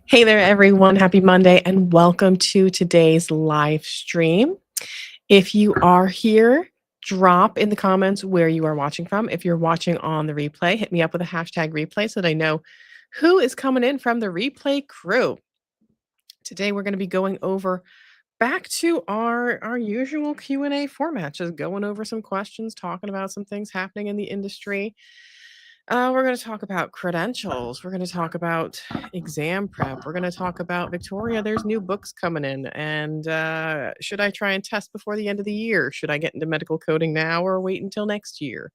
Hey there, everyone. Happy Monday and welcome to today's live stream. If you are here, drop in the comments where you are watching from. If you're watching on the replay, hit me up with a hashtag replay so that I know who is coming in from the replay crew. Today, we're going to be going over back to our usual Q&A format, just going over some questions, talking about some things happening in the industry. We're going to talk about credentials. We're going to talk about exam prep. We're going to talk about Victoria. There's new books coming in. And should I try and test before the end of the year? Should I get into medical coding now or wait until next year?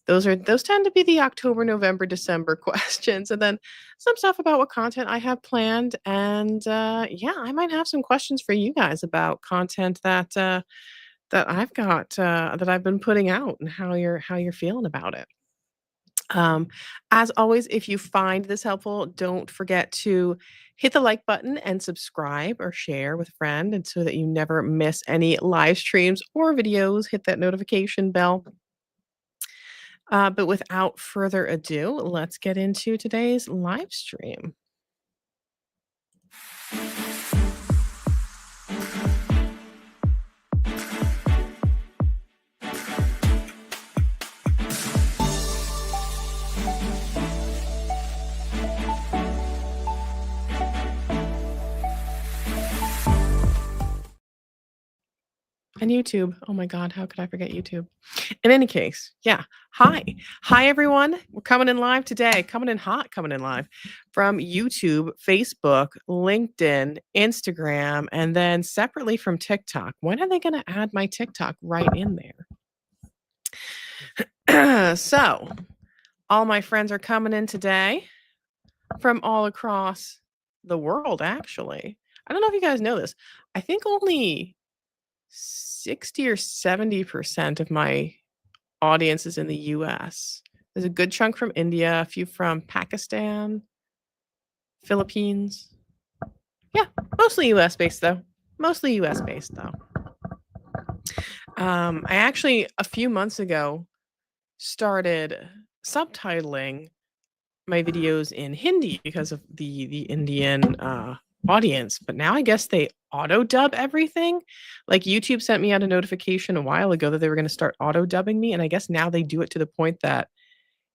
Those tend to be the October, November, December questions. And then some stuff about what content I have planned. And yeah, I might have some questions for you guys about content that I've got that I've been putting out and how you're feeling about it. As always, if you find this helpful, don't forget to hit the like button and subscribe or share with a friend, and so that you never miss any live streams or videos. Hit that notification bell. But without further ado, let's get into today's live stream. And YouTube. Oh my God, how could I forget YouTube? In any case, yeah. Hi, everyone. We're coming in live today, coming in hot, coming in live from YouTube, Facebook, LinkedIn, Instagram, and then separately from TikTok. When are they going to add my TikTok right in there? So, all my friends are coming in today from all across the world, actually. I don't know if you guys know this. I think only 60 or 70% of my audience is in the US. There's a good chunk from India, a few from Pakistan, Philippines. Yeah, mostly US based though. I actually, a few months ago, started subtitling my videos in Hindi because of the Indian audience, but now I guess they auto dub everything. Like YouTube sent me out a notification a while ago that they were going to start auto dubbing me, and I guess now they do it to the point that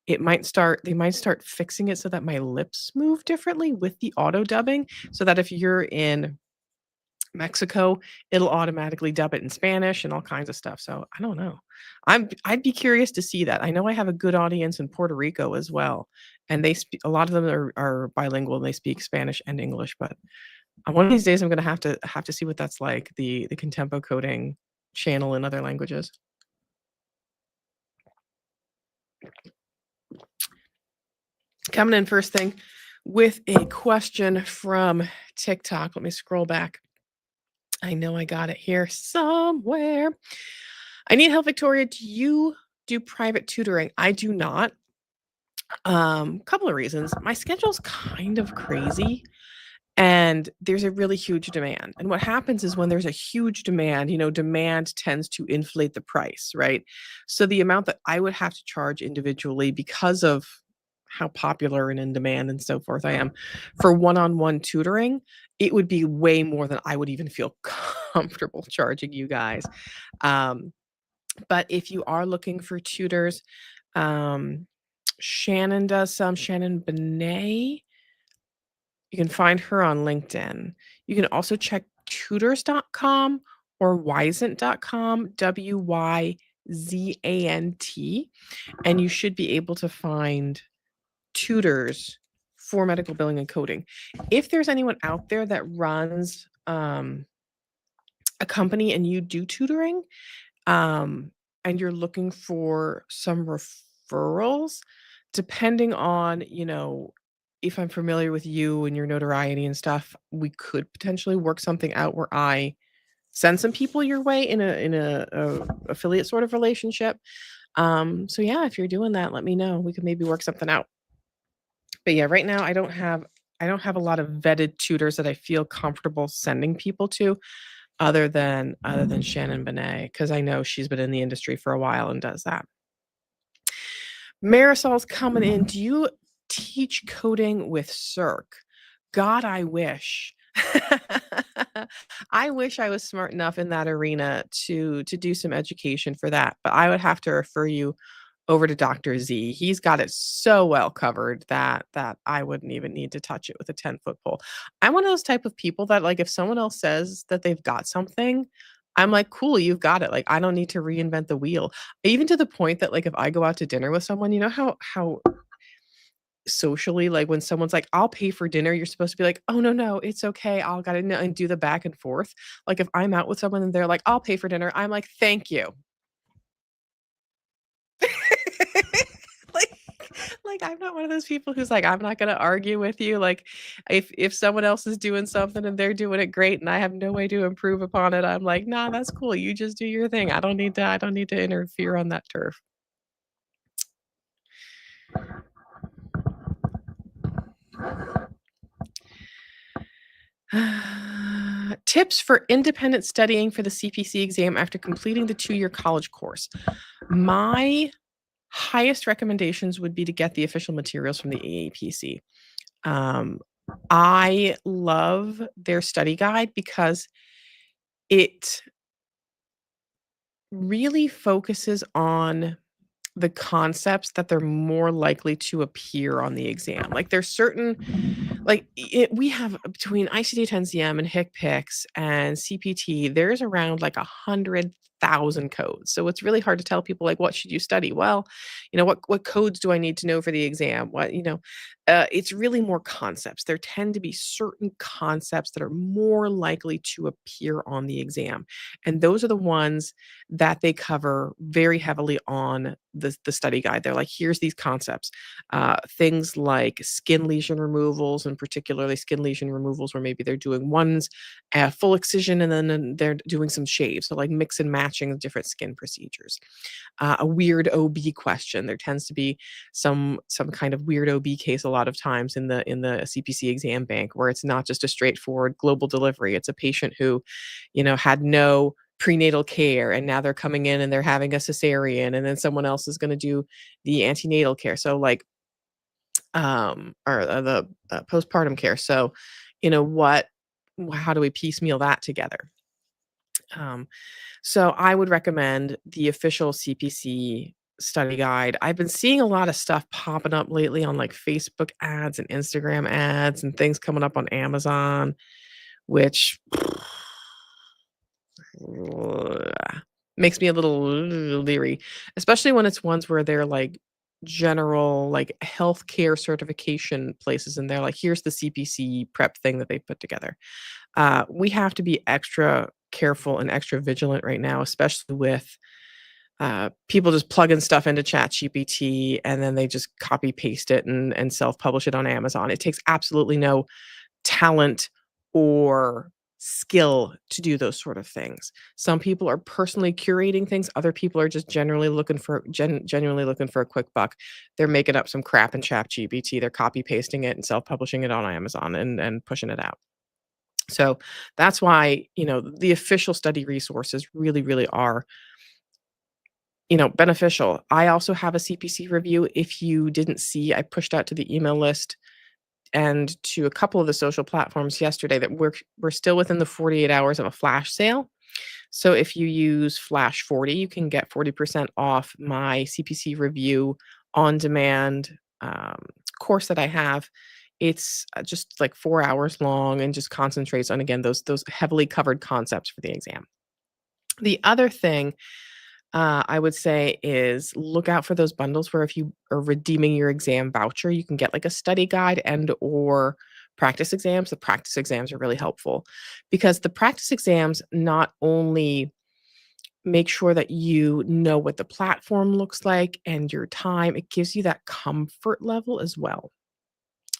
they might start fixing it so that my lips move differently with the auto dubbing, so that if you're in Mexico, it'll automatically dub it in Spanish and all kinds of stuff. So I don't know. I'd be curious to see that. I know I have a good audience in Puerto Rico as well, and they speak. A lot of them are bilingual and they speak Spanish and English. But one of these days, I'm gonna have to see what that's like. The Contempo coding channel in other languages. Coming in first thing with a question from TikTok. Let me scroll back. I know I got it here somewhere. I need help, Victoria. Do you do private tutoring? I do not. Couple of reasons. My schedule's kind of crazy and there's a really huge demand. And what happens is when there's a huge demand, demand tends to inflate the price, right? So the amount that I would have to charge individually because of how popular and in demand and so forth I am for one-on-one tutoring, it would be way more than I would even feel comfortable charging you guys. But if you are looking for tutors, Shannon does some. Shannon Benet. You can find her on LinkedIn. You can also check tutors.com or wyzant.com, WYZANT, and you should be able to find tutors for medical billing and coding. If there's anyone out there that runs a company and you do tutoring, and you're looking for some referrals, depending on, if I'm familiar with you and your notoriety and stuff, we could potentially work something out where I send some people your way in a affiliate sort of relationship. So yeah, if you're doing that, let me know. We could maybe work something out. But yeah, right now I don't have a lot of vetted tutors that I feel comfortable sending people to, other than Shannon Benet, because I know she's been in the industry for a while and does that. Marisol's coming in. Do you Teach coding with Circ. God, I wish. I wish I was smart enough in that arena to do some education for that, but I would have to refer you over to Dr. Z. He's got it so well covered that I wouldn't even need to touch it with a 10-foot pole. I'm one of those type of people that, like, if someone else says that they've got something, I'm like, "Cool, you've got it." Like, I don't need to reinvent the wheel. Even to the point that, like, if I go out to dinner with someone, you know how socially, like, when someone's like, "I'll pay for dinner," you're supposed to be like, "Oh, no, no, it's okay. I'll gotta know," and do the back and forth. Like, if I'm out with someone and they're like, "I'll pay for dinner," I'm like, "Thank you." Like I'm not one of those people who's like, "I'm not gonna argue with you." Like, if someone else is doing something and they're doing it great and I have no way to improve upon it, I'm like, "Nah, that's cool. You just do your thing. I don't need to interfere on that turf." Tips for independent studying for the CPC exam after completing the 2-year college course. My highest recommendations would be to get the official materials from the AAPC. Um, I love their study guide because it really focuses on the concepts that they're more likely to appear on the exam. Like, there's certain, like, we have between ICD-10-CM and HCPCS and CPT, there's around like 100,000 codes. So it's really hard to tell people, like, what should you study? Well, what codes do I need to know for the exam? It's really more concepts. There tend to be certain concepts that are more likely to appear on the exam. And those are the ones that they cover very heavily on the study guide. They're like, here's these concepts. Things like skin lesion removals, and particularly skin lesion removals where maybe they're doing one's full excision and then they're doing some shaves. So, like, mix and matching of different skin procedures. A weird OB question. There tends to be some kind of weird OB case a lot of times in the CPC exam bank where it's not just a straightforward global delivery. It's a patient who, had no prenatal care and now they're coming in and they're having a cesarean, and then someone else is going to do the antenatal care. So, like, or the postpartum care. So, what how do we piecemeal that together? Um, so I would recommend the official CPC study guide. I've been seeing a lot of stuff popping up lately on, like, Facebook ads and Instagram ads and things coming up on Amazon, which makes me a little leery, especially when it's ones where they're like general, like, healthcare certification places and they're like, here's the CPC prep thing that they put together. We have to be extra careful and extra vigilant right now, especially with people just plugging stuff into ChatGPT and then they just copy paste it and self publish it on Amazon. It takes absolutely no talent or skill to do those sort of things. Some people are personally curating things. Other people are just generally looking for genuinely looking for a quick buck. They're making up some crap in ChatGPT. They're copy pasting it and self publishing it on Amazon and pushing it out. So that's why, the official study resources really, really are, beneficial. I also have a CPC review. If you didn't see, I pushed out to the email list and to a couple of the social platforms yesterday that we're still within the 48 hours of a flash sale. So if you use Flash 40, you can get 40% off my CPC review on demand course that I have. It's just like 4 hours long and just concentrates on, again, those heavily covered concepts for the exam. The other thing I would say is look out for those bundles where if you are redeeming your exam voucher, you can get like a study guide and or practice exams. The practice exams are really helpful because the practice exams not only make sure that you know what the platform looks like and your time, it gives you that comfort level as well.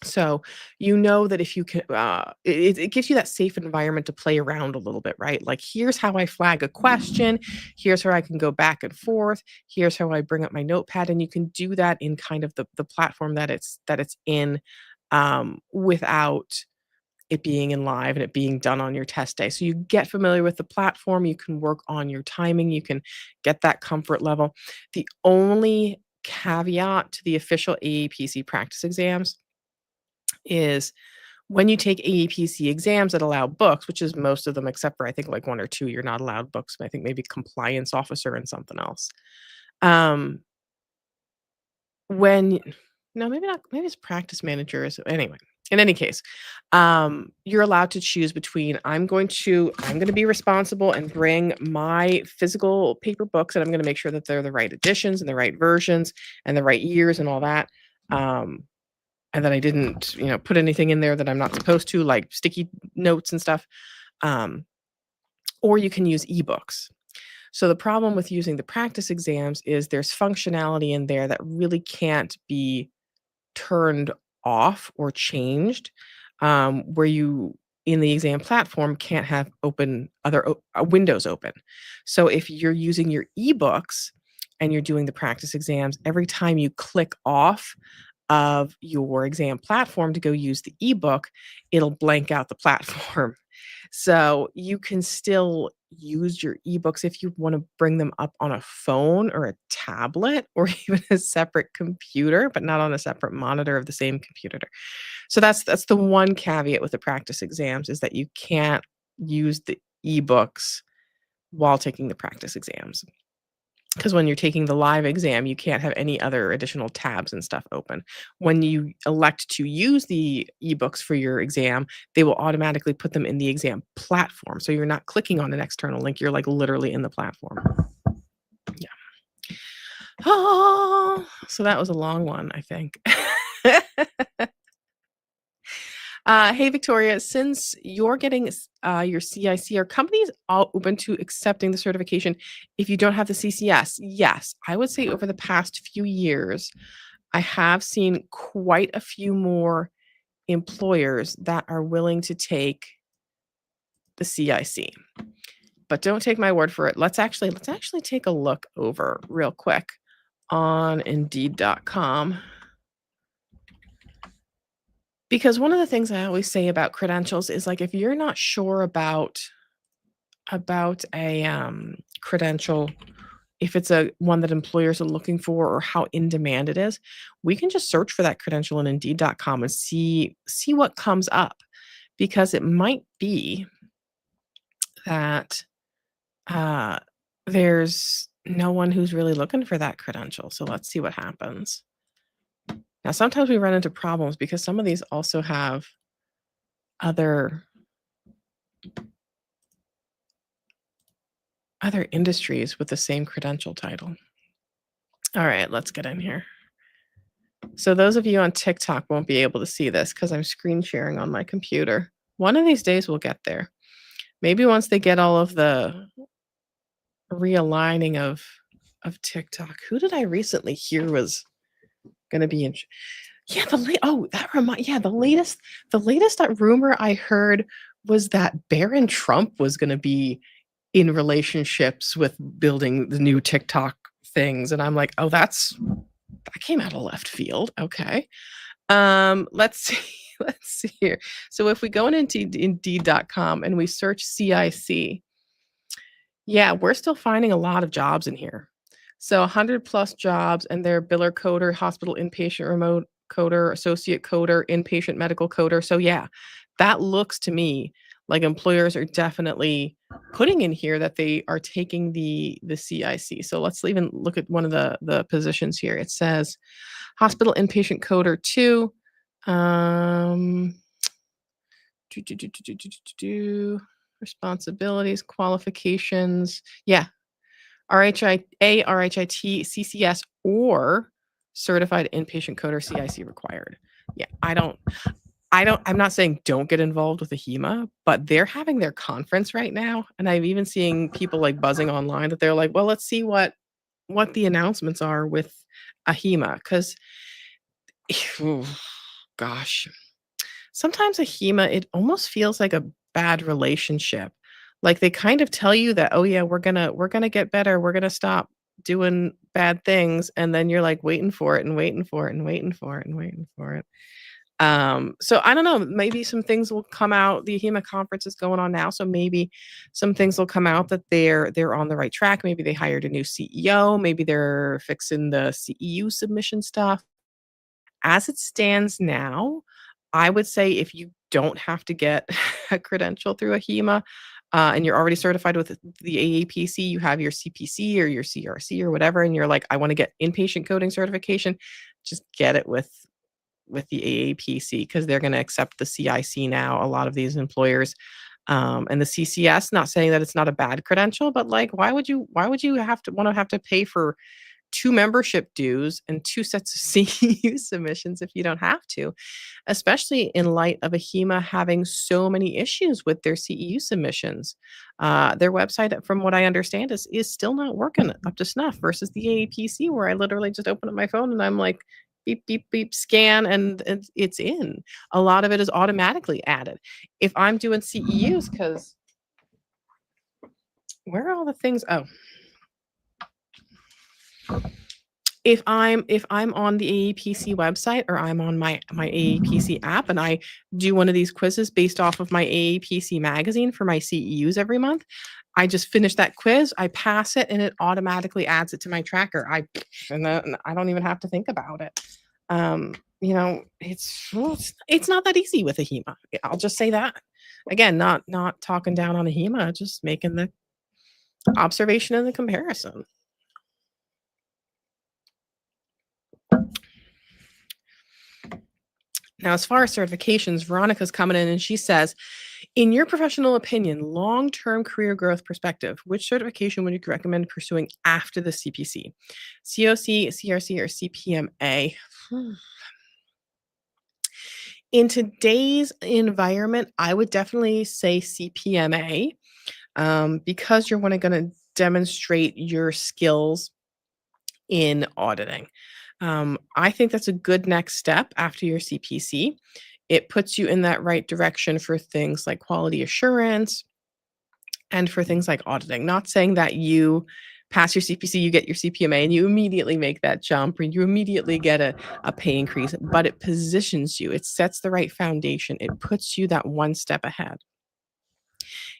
So, that if you can, it gives you that safe environment to play around a little bit, right? Like, here's how I flag a question. Here's how I can go back and forth. Here's how I bring up my notepad, and you can do that in kind of the platform that it's in, without it being in live and it being done on your test day. So you get familiar with the platform. You can work on your timing. You can get that comfort level. The only caveat to the official AAPC practice exams is when you take AAPC exams that allow books, which is most of them except for I think like 1 or 2, you're not allowed books, but I think maybe compliance officer and something else. Um, when no, maybe not, maybe it's practice managers. Anyway, in any case, you're allowed to choose between I'm going to be responsible and bring my physical paper books, and I'm going to make sure that they're the right editions and the right versions and the right years and all that. And that I didn't, put anything in there that I'm not supposed to, like sticky notes and stuff. Or you can use ebooks. So the problem with using the practice exams is there's functionality in there that really can't be turned off or changed, where you in the exam platform can't have open other windows open. So if you're using your ebooks and you're doing the practice exams, every time you click off of your exam platform to go use the ebook, it'll blank out the platform. So you can still use your ebooks if you want to bring them up on a phone or a tablet or even a separate computer, but not on a separate monitor of the same computer. So that's the one caveat with the practice exams is that you can't use the ebooks while taking the practice exams. Because when you're taking the live exam, you can't have any other additional tabs and stuff open. When you elect to use the ebooks for your exam, they will automatically put them in the exam platform. So you're not clicking on an external link, you're like literally in the platform. Yeah. Oh, so that was a long one, I think. Hey, Victoria, since you're getting your CIC, are companies all open to accepting the certification if you don't have the CCS? Yes, I would say over the past few years, I have seen quite a few more employers that are willing to take the CIC. But don't take my word for it. Let's actually take a look over real quick on Indeed.com. Because one of the things I always say about credentials is like if you're not sure about a credential, if it's a one that employers are looking for or how in demand it is, we can just search for that credential in Indeed.com and see what comes up, because it might be that there's no one who's really looking for that credential. So let's see what happens. Now, sometimes we run into problems because some of these also have other industries with the same credential title. All right, let's get in here. So those of you on TikTok won't be able to see this because I'm screen sharing on my computer. One of these days we'll get there. Maybe once they get all of the realigning of TikTok. Who did I recently hear was going to be in? Yeah, the latest rumor I heard was that Barron Trump was going to be in relationships with building the new TikTok things, and I'm like, oh, that came out of left field. Okay, let's see. Let's see here. So if we go into Indeed.com and we search CIC, yeah, we're still finding a lot of jobs in here. So 100 plus jobs, and they're biller coder, hospital inpatient remote coder, associate coder, inpatient medical coder. So yeah, that looks to me like employers are definitely putting in here that they are taking the CIC. So let's even look at one of the positions here. It says hospital inpatient coder 2. Responsibilities, qualifications. Yeah. RHIT, CCS, or certified inpatient coder CIC required. Yeah, I'm not saying don't get involved with a HEMA, but they're having their conference right now. And I'm even seeing people like buzzing online that they're like, well, let's see what the announcements are with a HEMA. Cause gosh, sometimes a HEMA, it almost feels like a bad relationship. Like they kind of tell you that, oh yeah, we're gonna get better. We're gonna stop doing bad things. And then you're like waiting for it and waiting for it and waiting for it and waiting for it. So I don't know, maybe some things will come out. The HEMA conference is going on now, so maybe some things will come out that they're on the right track. Maybe they hired a new CEO, maybe they're fixing the CEU submission stuff. As it stands now, I would say if you don't have to get a credential through a HEMA, and you're already certified with the AAPC, you have your CPC or your CRC or whatever, and you're like, I want to get inpatient coding certification, just get it with the AAPC because they're going to accept the CIC now. A lot of these employers, and the CCS. Not saying that it's not a bad credential, but like, why would you have to pay for two membership dues and two sets of CEU submissions if you don't have to, especially in light of AHEMA having so many issues with their CEU submissions. Their website, from what I understand, is still not working up to snuff versus the AAPC, where I literally just open up my phone and I'm like, beep, beep, beep, scan, and it's in. A lot of it is automatically added. If I'm doing CEUs, because where are all the things? Oh, if I'm on the AAPC website or I'm on my AAPC app and I do one of these quizzes based off of my AAPC magazine for my CEUs every month, I just finish that quiz, I pass it, and it automatically adds it to my tracker. And then I don't even have to think about it. It's not that easy with a HEMA. I'll just say that. Again, not talking down on a HEMA, just making the observation and the comparison. Now, as far as certifications, Veronica's coming in and she says, in your professional opinion, long-term career growth perspective, which certification would you recommend pursuing after the CPC? COC, CRC, or CPMA? In today's environment, I would definitely say CPMA, because you're going to demonstrate your skills in auditing. I think that's a good next step after your CPC. It puts you in that right direction for things like quality assurance and for things like auditing. Not saying that you pass your CPC, you get your CPMA, and you immediately make that jump or you immediately get a pay increase, but it positions you, it sets the right foundation, it puts you that one step ahead.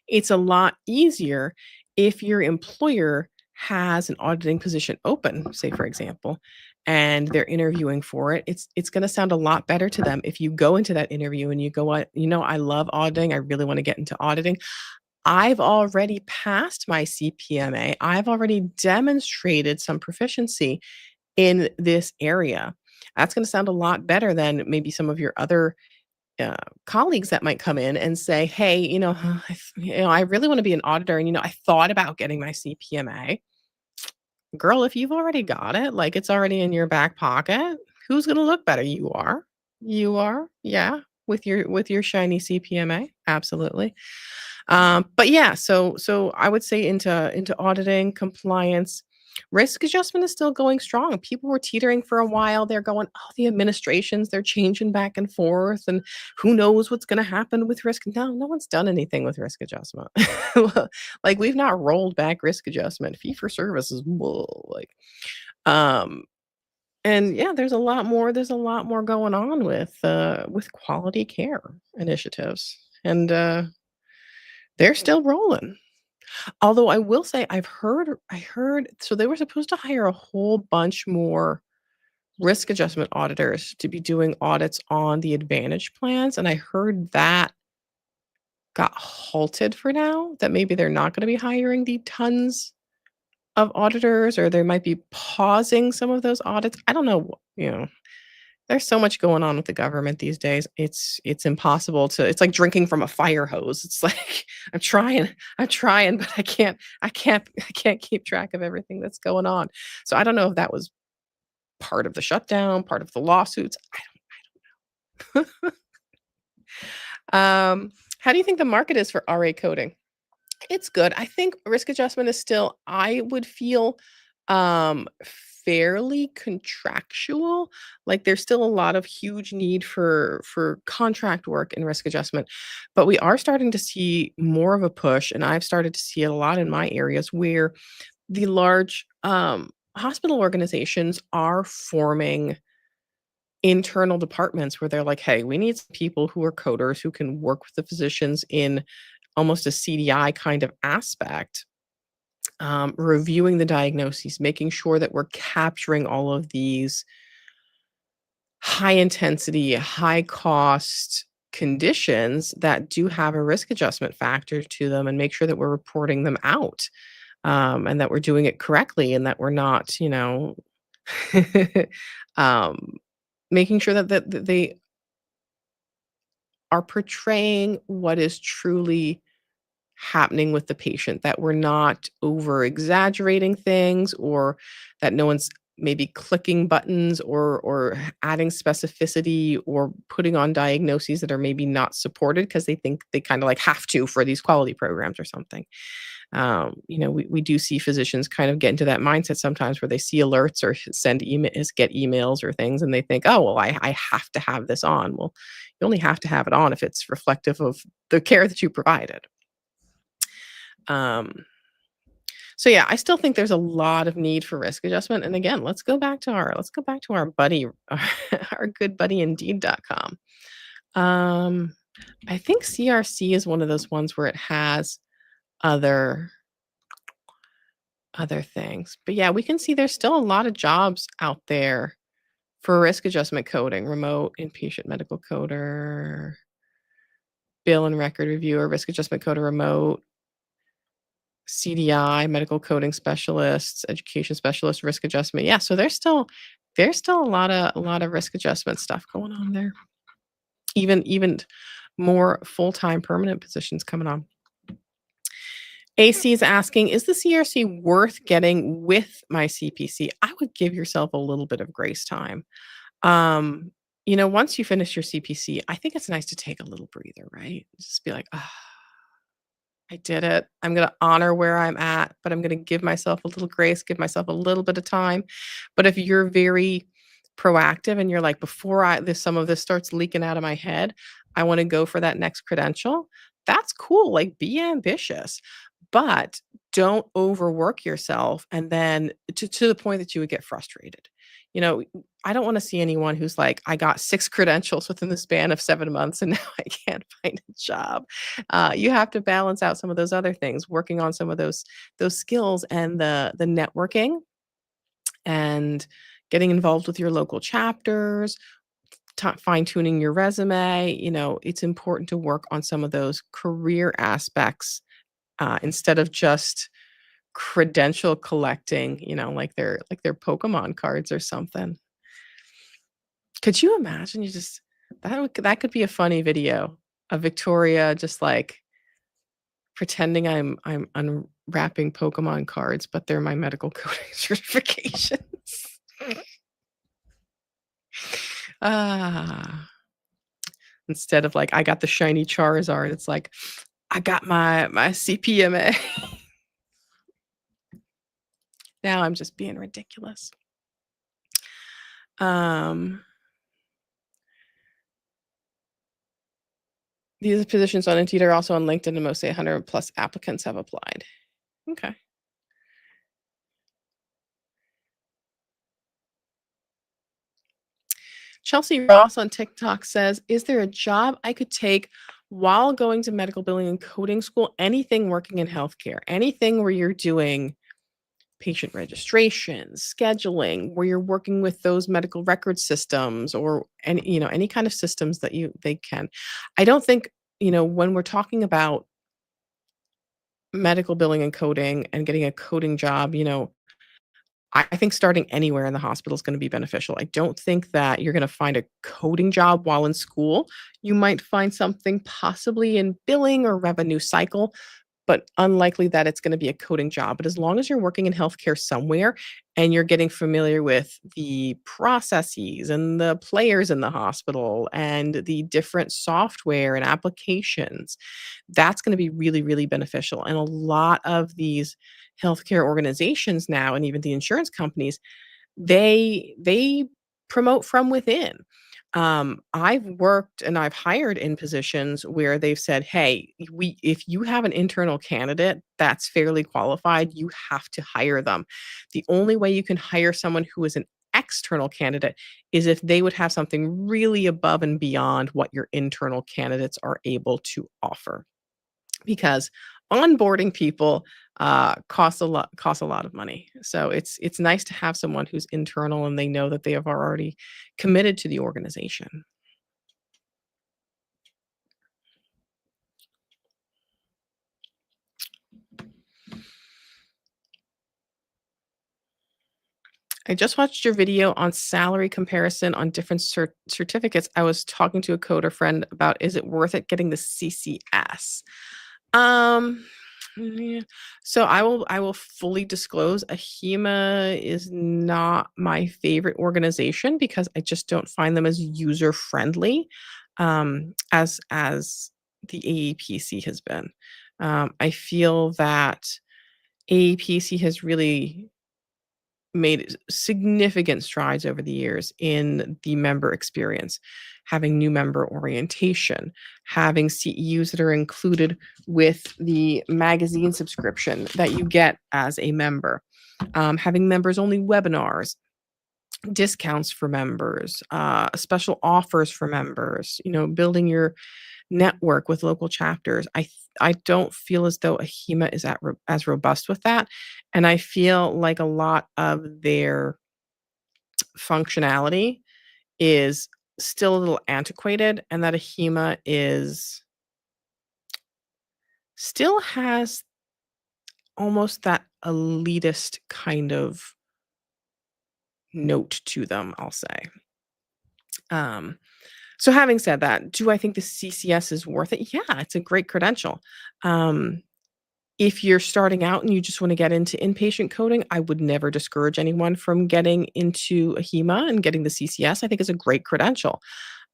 It's a lot easier if your employer has an auditing position open, say for example, and they're interviewing for it. It's going to sound a lot better to them if you go into that interview and you go, "What, I love auditing. I really want to get into auditing. I've already passed my CPMA. I've already demonstrated some proficiency in this area." That's going to sound a lot better than maybe some of your other colleagues that might come in and say, "Hey, I really want to be an auditor, and I thought about getting my CPMA." Girl, if you've already got it, like it's already in your back pocket, who's going to look better? You are. You are. Yeah, with your shiny CPMA, absolutely. But yeah, so I would say into auditing, compliance, risk adjustment is still going strong. People were teetering for a while. They're going, oh, the administrations, they're changing back and forth, and who knows what's going to happen with risk. No one's done anything with risk adjustment. Like we've not rolled back risk adjustment. Fee for service is whoa, like, um, and yeah, there's a lot more going on with quality care initiatives, and they're still rolling. Although I will say I heard so they were supposed to hire a whole bunch more risk adjustment auditors to be doing audits on the Advantage plans, and I heard that got halted for now, that maybe they're not gonna be hiring the tons of auditors, or they might be pausing some of those audits. I don't know, there's so much going on with the government these days. It's impossible to it's like drinking from a fire hose. It's like I'm trying, but I can't keep track of everything that's going on. So I don't know if that was part of the shutdown, part of the lawsuits. I don't how do you think the market is for RA coding? It's good. I think risk adjustment is still, I would feel, fairly contractual. Like there's still a lot of huge need for contract work in risk adjustment, but we are starting to see more of a push, and I've started to see it a lot in my areas where the large hospital organizations are forming internal departments where they're like, hey, we need some people who are coders who can work with the physicians in almost a CDI kind of aspect, reviewing the diagnoses, making sure that we're capturing all of these high intensity, high cost conditions that do have a risk adjustment factor to them, and make sure that we're reporting them out, and that we're doing it correctly, and that we're not, um, making sure that they are portraying what is truly happening with the patient, that we're not over exaggerating things, or that no one's maybe clicking buttons or adding specificity or putting on diagnoses that are maybe not supported because they think they kind of like have to for these quality programs or something. We do see physicians kind of get into that mindset sometimes where they see alerts or send emails, get emails or things, and they think, oh, well, I have to have this on. Well, you only have to have it on if it's reflective of the care that you provided. Um, so yeah, I still think there's a lot of need for risk adjustment. And again, let's go back to our buddy, our good buddy Indeed.com. Um, I think CRC is one of those ones where it has other other things. But yeah, we can see there's still a lot of jobs out there for risk adjustment coding, remote inpatient medical coder, bill and record reviewer, risk adjustment coder remote, CDI, medical coding specialists, education specialist, risk adjustment. Yeah, so there's still a lot of risk adjustment stuff going on there. Even more full-time permanent positions coming on. AC is asking, is the CRC worth getting with my CPC? I would give yourself a little bit of grace time. Um, once you finish your CPC, I think it's nice to take a little breather, right? Just be like, ah, I did it. I'm going to honor where I'm at, but I'm going to give myself a little grace, give myself a little bit of time. But if you're very proactive and you're like, before some of this starts leaking out of my head, I want to go for that next credential. That's cool. Like, be ambitious, but don't overwork yourself. And then to the point that you would get frustrated. You know, I don't want to see anyone who's like, I got 6 credentials within the span of 7 months and now I can't find a job. You have to balance out some of those other things, working on some of those skills and the networking and getting involved with your local chapters, fine tuning your resume. It's important to work on some of those career aspects instead of just credential collecting. Like they're Pokemon cards or something. Could you imagine? That could be a funny video of Victoria just like pretending I'm unwrapping Pokemon cards, but they're my medical coding certifications. Ah, instead of like, I got the shiny Charizard, it's like, I got my CPMA. Now I'm just being ridiculous. These positions on Indeed are also on LinkedIn, and mostly 100 plus applicants have applied. Okay. Chelsea Ross on TikTok says, is there a job I could take while going to medical billing and coding school? Anything working in healthcare, anything where you're doing patient registration, scheduling, where you're working with those medical record systems or any kind of systems that they can. I don't think, when we're talking about medical billing and coding and getting a coding job, I think starting anywhere in the hospital is going to be beneficial. I don't think that you're going to find a coding job while in school. You might find something possibly in billing or revenue cycle, but unlikely that it's going to be a coding job. But as long as you're working in healthcare somewhere and you're getting familiar with the processes and the players in the hospital and the different software and applications, that's going to be really, really beneficial. And a lot of these healthcare organizations now, and even the insurance companies, they promote from within. I've worked and I've hired in positions where they've said, "Hey, if you have an internal candidate that's fairly qualified, you have to hire them. The only way you can hire someone who is an external candidate is if they would have something really above and beyond what your internal candidates are able to offer. Because onboarding people costs a lot of money. So it's nice to have someone who's internal and they know that they have already committed to the organization. I just watched your video on salary comparison on different certificates. I was talking to a coder friend about, is it worth it getting the CCS? Um, yeah. So I will fully disclose, AHEMA is not my favorite organization because I just don't find them as user friendly, as the AEPC has been. I feel that AEPC has really made significant strides over the years in the member experience, having new member orientation, having CEUs that are included with the magazine subscription that you get as a member, having members only webinars, discounts for members, special offers for members, building your network with local chapters. I don't feel as though AHEMA is as robust with that, and I feel like a lot of their functionality is still a little antiquated, and that AHEMA is still has almost that elitist kind of note to them, I'll say. Um, so having said that, do I think the CCS is worth it? Yeah, it's a great credential. Um, if you're starting out and you just want to get into inpatient coding, I would never discourage anyone from getting into AHEMA and getting the CCS. I think it's a great credential.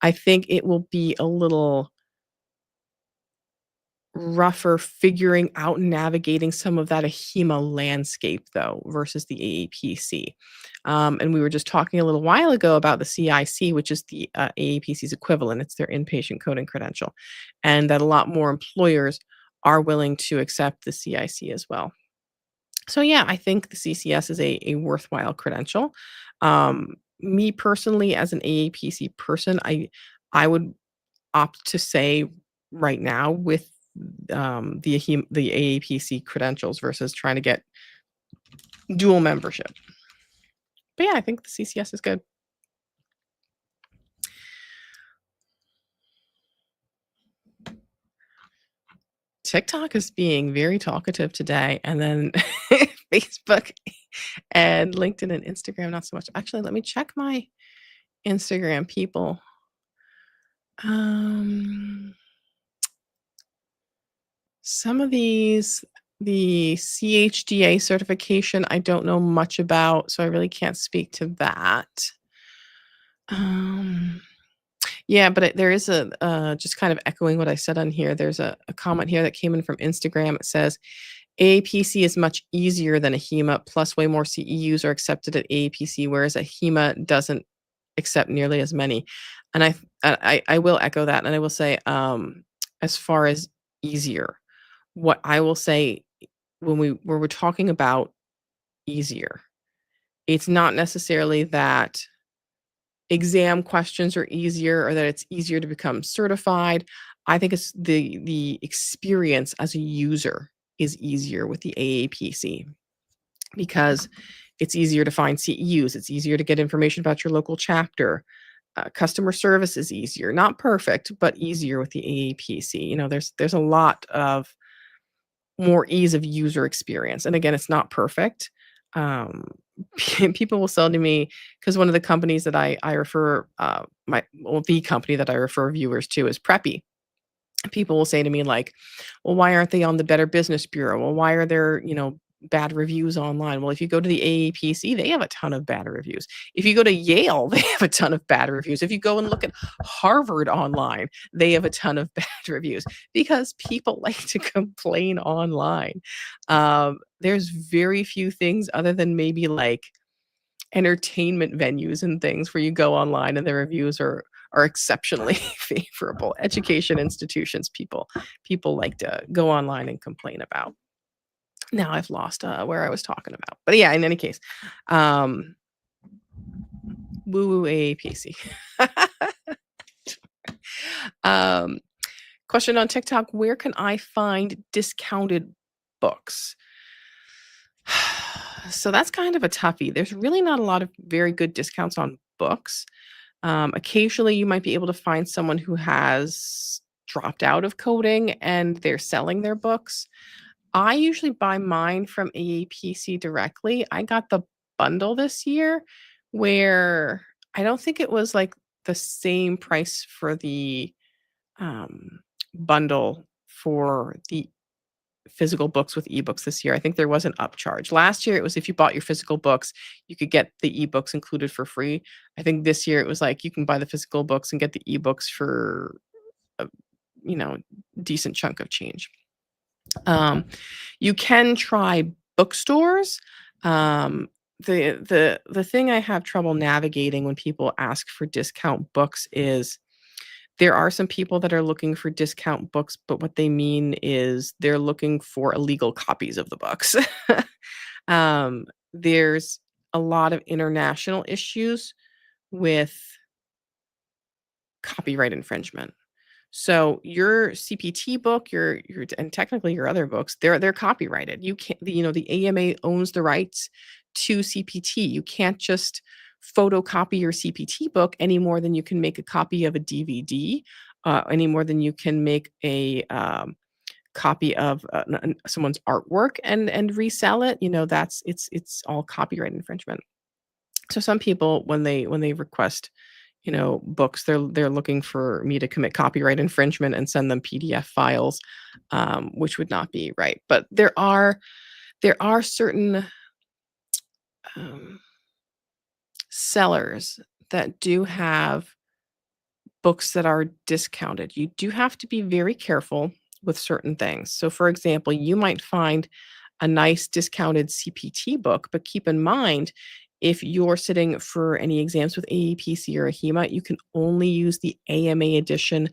I think it will be a little rougher figuring out and navigating some of that AHEMA landscape, though, versus the AAPC. And we were just talking a little while ago about the CIC, which is the AAPC's equivalent. It's their inpatient coding credential, and that a lot more employers are willing to accept the CIC as well. So yeah, I think the CCS is a worthwhile credential. Me personally, as an AAPC person, I would opt to say right now with the AAPC credentials versus trying to get dual membership. But yeah, I think the CCS is good. TikTok is being very talkative today, and then Facebook and LinkedIn and Instagram not so much. Actually, let me check my Instagram people. Some of these, the CHDA certification, I don't know much about, so I really can't speak to that. Yeah, but there is just kind of echoing what I said on here. There's a comment here that came in from Instagram. It says, AAPC is much easier than AHEMA, plus way more CEUs are accepted at AAPC, whereas AHEMA doesn't accept nearly as many. And I will echo that, and I will say, as far as easier, what I will say when we're talking about easier, it's not necessarily that exam questions are easier or that it's easier to become certified. I think it's the experience as a user is easier with the AAPC because it's easier to find CEUs. It's easier to get information about your local chapter. Customer service is easier, not perfect, but easier with the AAPC. There's a lot of more ease of user experience. And again, it's not perfect. Um, people will sell to me because one of the companies that I refer the company that I refer viewers to is Preppy. People will say to me like, well, why aren't they on the Better Business Bureau? Well, why are there, bad reviews online? Well, if you go to the AAPC, they have a ton of bad reviews. If you go to Yale, they have a ton of bad reviews. If you go and look at Harvard online, they have a ton of bad reviews because people like to complain online. There's very few things other than maybe like entertainment venues and things where you go online and the reviews are exceptionally favorable. Education institutions, people like to go online and complain about. Now I've lost where I was talking about. But yeah, in any case, Woo woo AAPC. Question on TikTok, where can I find discounted books? So that's kind of a toughie. There's really not a lot of very good discounts on books. Occasionally, you might be able to find someone who has dropped out of coding and they're selling their books. I usually buy mine from AAPC directly. I got the bundle this year where I don't think it was like the same price for the um, bundle for the physical books with ebooks this year. I think there was an upcharge. Last year, it was if you bought your physical books, you could get the ebooks included for free. I think this year it was like you can buy the physical books and get the ebooks for a, you know, decent chunk of change. You can try bookstores. The thing I have trouble navigating when people ask for discount books is there are some people that are looking for discount books, but what they mean is they're looking for illegal copies of the books. There's a lot of international issues with copyright infringement. So your CPT book, your and technically your other books, they're copyrighted. You can't, the AMA owns the rights to CPT. You can't just photocopy your CPT book any more than you can make a copy of a DVD, any more than you can make a copy of someone's artwork and resell it. It's all copyright infringement. So some people when they request books, they're looking for me to commit copyright infringement and send them PDF files, which would not be right. But there are certain sellers that do have books that are discounted. You do have to be very careful with certain things. So, for example, you might find a nice discounted CPT book, but keep in mind, if you're sitting for any exams with AAPC or AHEMA, you can only use the AMA edition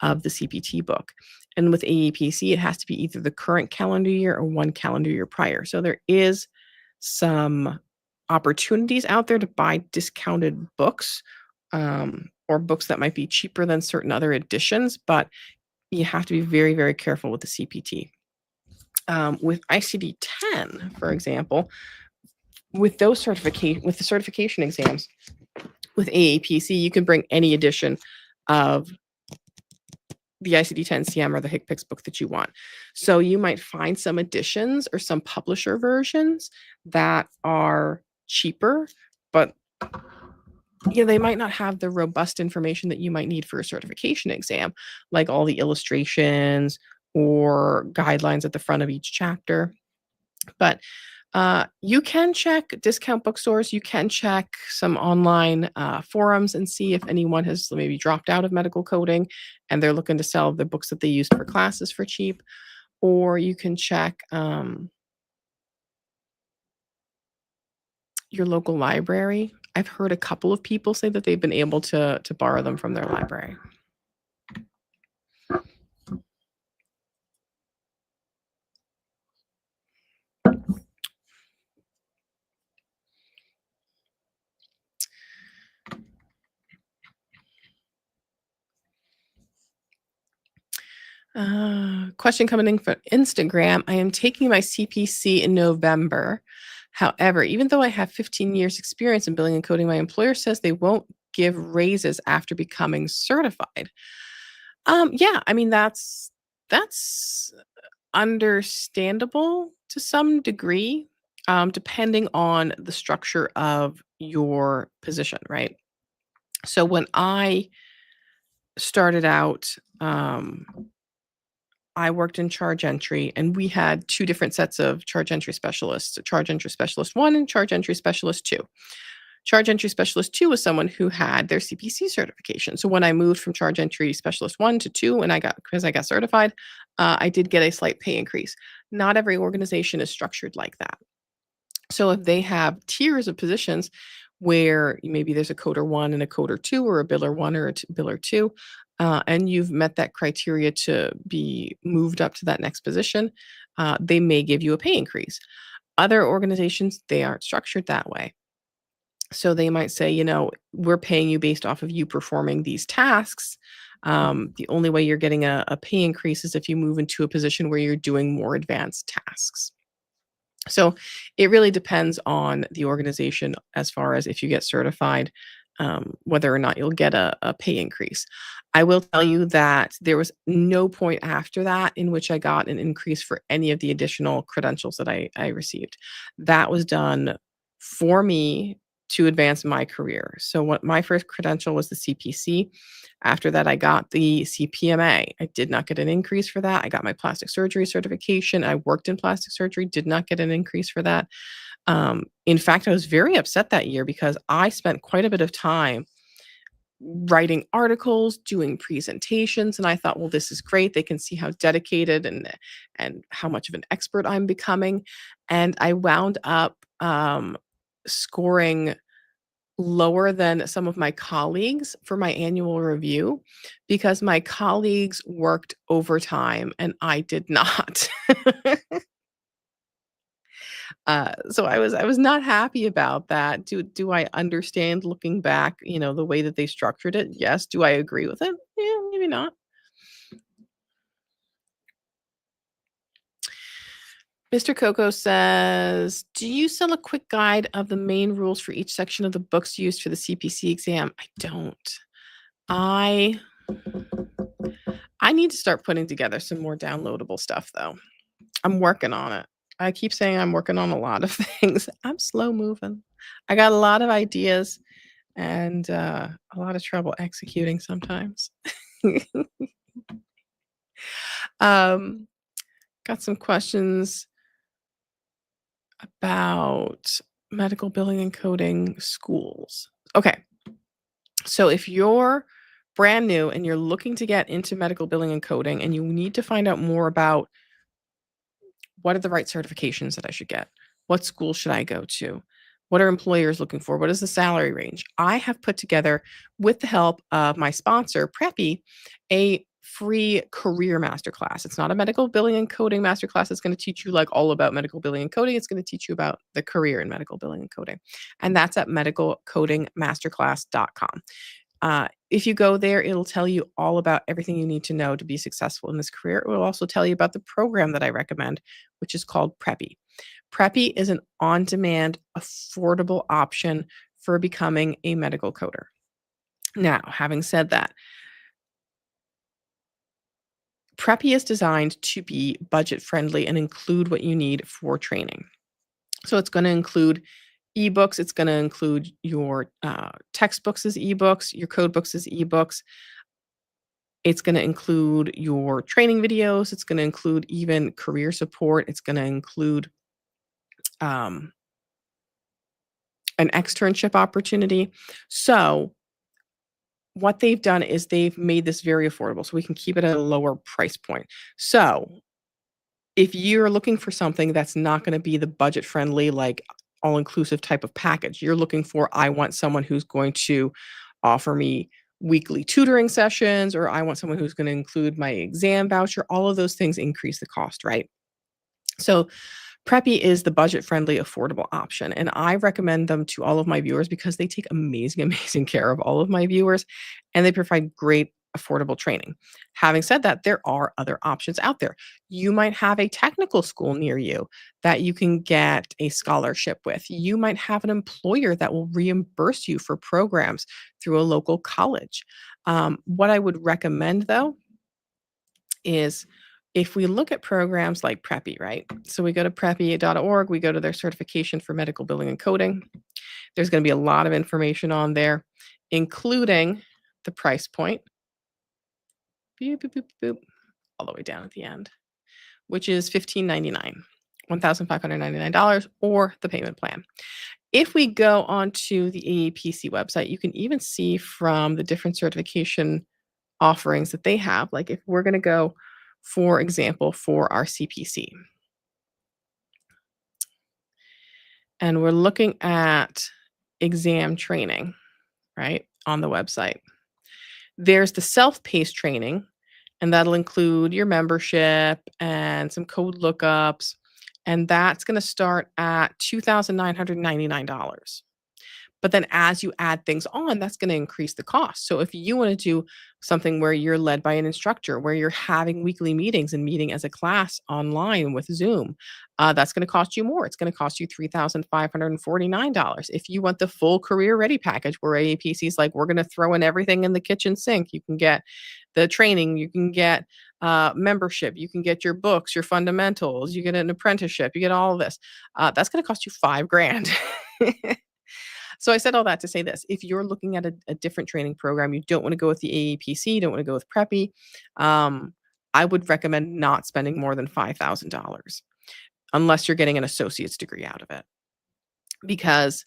of the CPT book. And with AAPC, it has to be either the current calendar year or one calendar year prior. So there is some opportunities out there to buy discounted books, or books that might be cheaper than certain other editions, but you have to be very, very careful with the CPT. With ICD-10, for example, with the certification exams, with AAPC, you can bring any edition of the ICD-10 CM or the HCPCS book that you want. So you might find some editions or some publisher versions that are cheaper, but they might not have the robust information that you might need for a certification exam, like all the illustrations or guidelines at the front of each chapter. But you can check discount bookstores. You can check some online forums and see if anyone has maybe dropped out of medical coding and they're looking to sell the books that they used for classes for cheap. Or you can check your local library. I've heard a couple of people say that they've been able to borrow them from their library. Question coming in from Instagram. I am taking my CPC in November. However, even though I have 15 years experience in billing and coding, my employer says they won't give raises after becoming certified. Yeah, I mean that's understandable to some degree, depending on the structure of your position, right? So when I started out, I worked in charge entry, and we had two different sets of charge entry specialists, charge entry specialist 1 and charge entry specialist 2. Charge entry specialist 2 was someone who had their CPC certification. So when I moved from charge entry specialist 1 to 2, and because I got certified, I did get a slight pay increase. Not every organization is structured like that. So if they have tiers of positions where maybe there's a coder 1 and a coder 2, or a biller 1 or a biller 2, and you've met that criteria to be moved up to that next position, they may give you a pay increase. Other organizations, they aren't structured that way. So they might say, we're paying you based off of you performing these tasks. The only way you're getting a pay increase is if you move into a position where you're doing more advanced tasks. So it really depends on the organization as far as if you get certified, whether or not you'll get a pay increase. I will tell you that there was no point after that in which I got an increase for any of the additional credentials that I received. That was done for me to advance my career. So what my first credential was the CPC. After that, I got the CPMA. I did not get an increase for that. I got my plastic surgery certification. I worked in plastic surgery, did not get an increase for that. In fact, I was very upset that year because I spent quite a bit of time writing articles, doing presentations, and I thought, well, this is great. They can see how dedicated and how much of an expert I'm becoming. And I wound up scoring lower than some of my colleagues for my annual review because my colleagues worked overtime and I did not. So I was not happy about that. Do I understand looking back, the way that they structured it? Yes. Do I agree with it? Yeah, maybe not. Mr. Coco says, "Do you sell a quick guide of the main rules for each section of the books used for the CPC exam?" I don't. I I need to start putting together some more downloadable stuff though. I'm working on it. I keep saying I'm working on a lot of things. I'm slow moving. I got a lot of ideas and a lot of trouble executing sometimes. um, got some questions about medical billing and coding schools. Okay. So if you're brand new and you're looking to get into medical billing and coding and you need to find out more about what are the right certifications that I should get? What school should I go to? What are employers looking for? What is the salary range? I have put together, with the help of my sponsor, Preppy, a free career masterclass. It's not a medical billing and coding masterclass. It's going to teach you like all about medical billing and coding. It's going to teach you about the career in medical billing and coding. And that's at medicalcodingmasterclass.com. If you go there, it'll tell you all about everything you need to know to be successful in this career. It will also tell you about the program that I recommend, which is called Preppy. Preppy is an on demand, affordable option for becoming a medical coder. Now, having said that, Preppy is designed to be budget friendly and include what you need for training. So it's going to include ebooks. It's going to include your textbooks as ebooks, your code books as ebooks. It's going to include your training videos. It's going to include even career support. It's going to include um, an externship opportunity. So what they've done is they've made this very affordable so we can keep it at a lower price point. So if you're looking for something that's not going to be the budget friendly, like all inclusive type of package, you're looking for, I want someone who's going to offer me weekly tutoring sessions, or I want someone who's going to include my exam voucher. All of those things increase the cost, right? So Preppy is the budget-friendly, affordable option, and I recommend them to all of my viewers because they take amazing, amazing care of all of my viewers, and they provide great, affordable training. Having said that, there are other options out there. You might have a technical school near you that you can get a scholarship with. You might have an employer that will reimburse you for programs through a local college. What I would recommend, though, is if we look at programs like Preppy, right? So we go to preppy.org, we go to their certification for medical billing and coding. There's going to be a lot of information on there, including the price point, boop, boop, boop, boop, all the way down at the end, which is $1,599, $1,599, or the payment plan. If we go onto the AAPC website, you can even see from the different certification offerings that they have. Like if we're going to go, for example, for our CPC, and we're looking at exam training, right, on the website, there's the self-paced training, and that'll include your membership and some code lookups, and that's going to start at $2,999. But then as you add things on, that's going to increase the cost. So if you want to do something where you're led by an instructor, where you're having weekly meetings and meeting as a class online with Zoom, that's going to cost you more. It's going to cost you $3,549. If you want the full career ready package, where AAPC is like, we're going to throw in everything in the kitchen sink. You can get the training, you can get membership, you can get your books, your fundamentals, you get an apprenticeship, you get all of this. That's going to cost you 5 grand. So I said all that to say this: if you're looking at a different training program, you don't want to go with the AAPC, you don't want to go with Preppy, I would recommend not spending more than $5,000 unless you're getting an associate's degree out of it. Because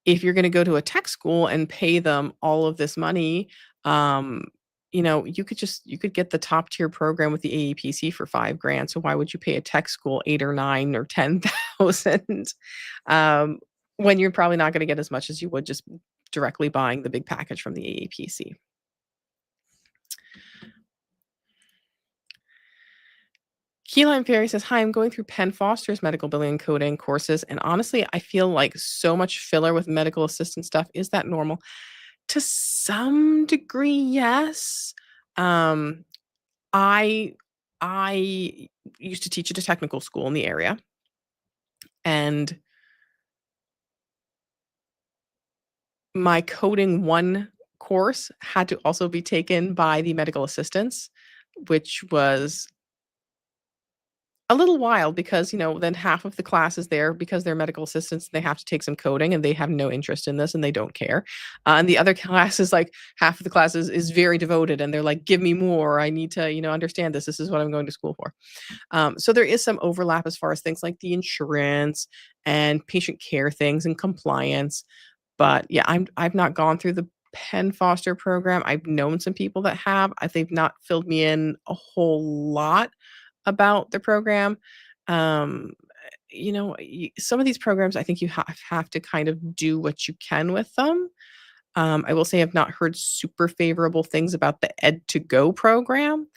if you're going to go to a tech school and pay them all of this money, you could get the top tier program with the AEPC for 5 grand. So why would you pay a tech school 8 or 9 or 10,000 when you're probably not going to get as much as you would just directly buying the big package from the AEPC? Keyline Fairy says, "Hi, I'm going through Penn Foster's medical billing and coding courses, and honestly, I feel like so much filler with medical assistant stuff. Is that normal?" To some degree, yes. Um, I I used to teach at a technical school in the area, and my coding 1 course had to also be taken by the medical assistants, which was a little wild because, then half of the class is there because they're medical assistants, they have to take some coding and they have no interest in this and they don't care. And the other class is like half of the class is very devoted and they're like, "Give me more. I need to, understand this. This is what I'm going to school for." So there is some overlap as far as things like the insurance and patient care things and compliance. But yeah, I've not gone through the Penn Foster program. I've known some people that have. They've not filled me in a whole lot about the program. Um, some of these programs, I think you have to kind of do what you can with them. I will say I've not heard super favorable things about the Ed2Go program.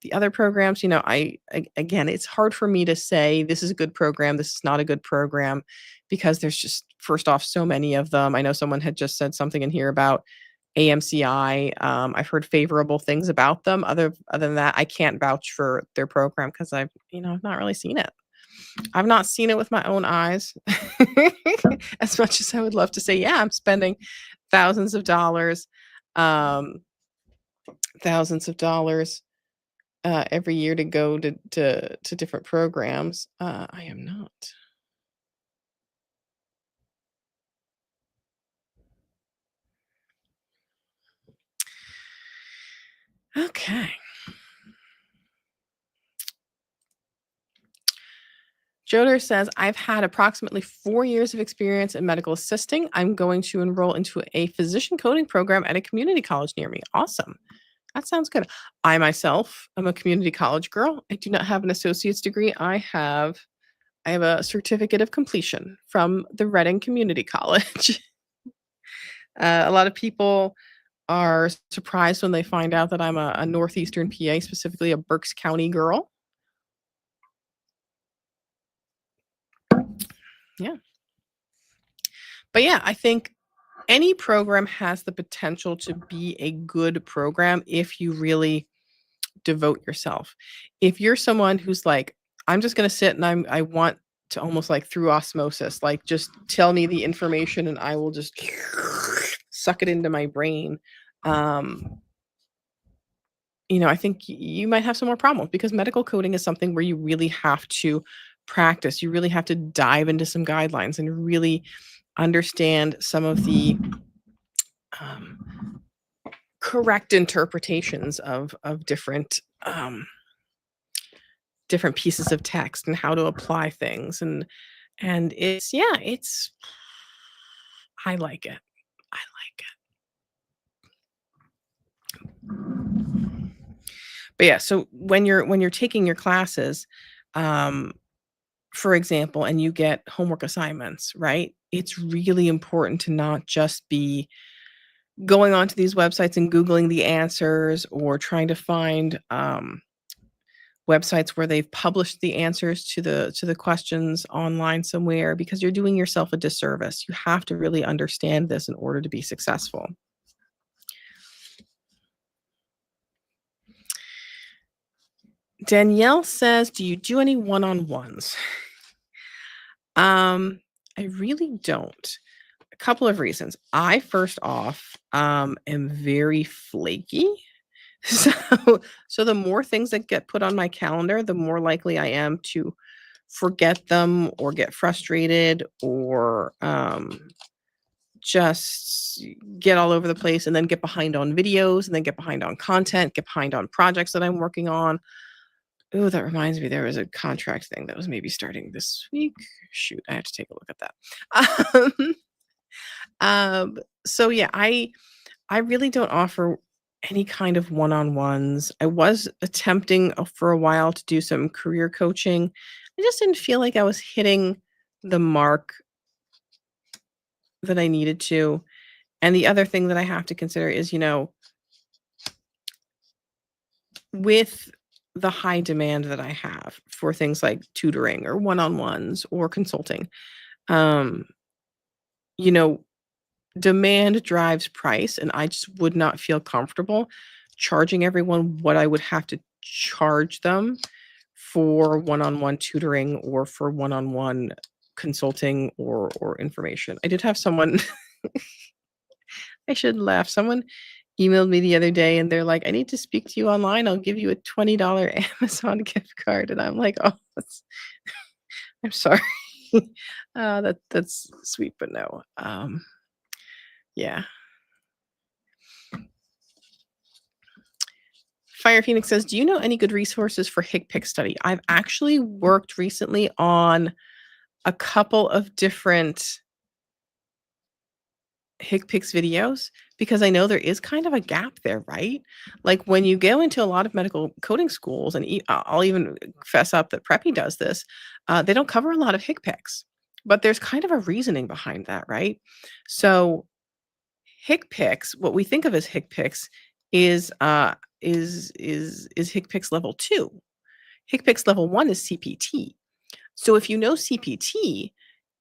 The other programs, again, it's hard for me to say this is a good program, this is not a good program, because there's just, first off, so many of them. I know someone had just said something in here about AMCI. I've heard favorable things about them. Other than that, I can't vouch for their program because I've not really seen it. I've not seen it with my own eyes. As much as I would love to say, yeah, I'm spending thousands of dollars, um, thousands of dollars every year to go to different programs. I am not. Okay. Joder says, "I've had approximately 4 years of experience in medical assisting. I'm going to enroll into a physician coding program at a community college near me." Awesome. That sounds good. I myself am a community college girl. I do not have an associate's degree. I have a certificate of completion from the Reading Community College. A lot of people are surprised when they find out that I'm a northeastern PA, specifically a Berks County girl. Yeah. But yeah, I think any program has the potential to be a good program if you really devote yourself. If you're someone who's like, "I'm just gonna sit and I want to almost like through osmosis, like just tell me the information and I will just suck it into my brain," um, I think you might have some more problems because medical coding is something where you really have to practice. You really have to dive into some guidelines and really understand some of the um, correct interpretations of different pieces of text and how to apply things, and it's I like it. I like it. But yeah, so when you're taking your classes, um, for example, and you get homework assignments, right? It's really important to not just be going onto these websites and Googling the answers or trying to find websites where they've published the answers to the questions online somewhere, because you're doing yourself a disservice. You have to really understand this in order to be successful. Danielle says, do you do any one-on-ones? I really don't. A couple of reasons. I, first off, am very flaky. So the more things that get put on my calendar, the more likely I am to forget them or get frustrated or just get all over the place, and then get behind on videos, and then get behind on content, get behind on projects that I'm working on. Oh, that reminds me, there was a contract thing that was maybe starting this week. Shoot, I have to take a look at that. So yeah, I really don't offer any kind of one-on-ones. I was attempting for a while to do some career coaching. I just didn't feel like I was hitting the mark that I needed to. And the other thing that I have to consider is, with the high demand that I have for things like tutoring or one-on-ones or consulting, um, you know, demand drives price, and I just would not feel comfortable charging everyone what I would have to charge them for one-on-one tutoring or for one-on-one consulting or information. I did have someone I shouldn't laugh. Someone emailed me the other day and they're like, "I need to speak to you online. I'll give you a $20 Amazon gift card." And I'm like, "Oh, I'm sorry." That's sweet, but no. Yeah. Fire Phoenix says, "Do you know any good resources for HCPC study?" I've actually worked recently on a couple of different HCPC videos, because I know there is kind of a gap there, right? Like when you go into a lot of medical coding schools, and I'll even fess up that Preppy does this, they don't cover a lot of HCPCs, but there's kind of a reasoning behind that, right? So HCPCs, what we think of as HCPCs is HCPCs level 2. HCPCs level 1 is CPT. So if you know CPT,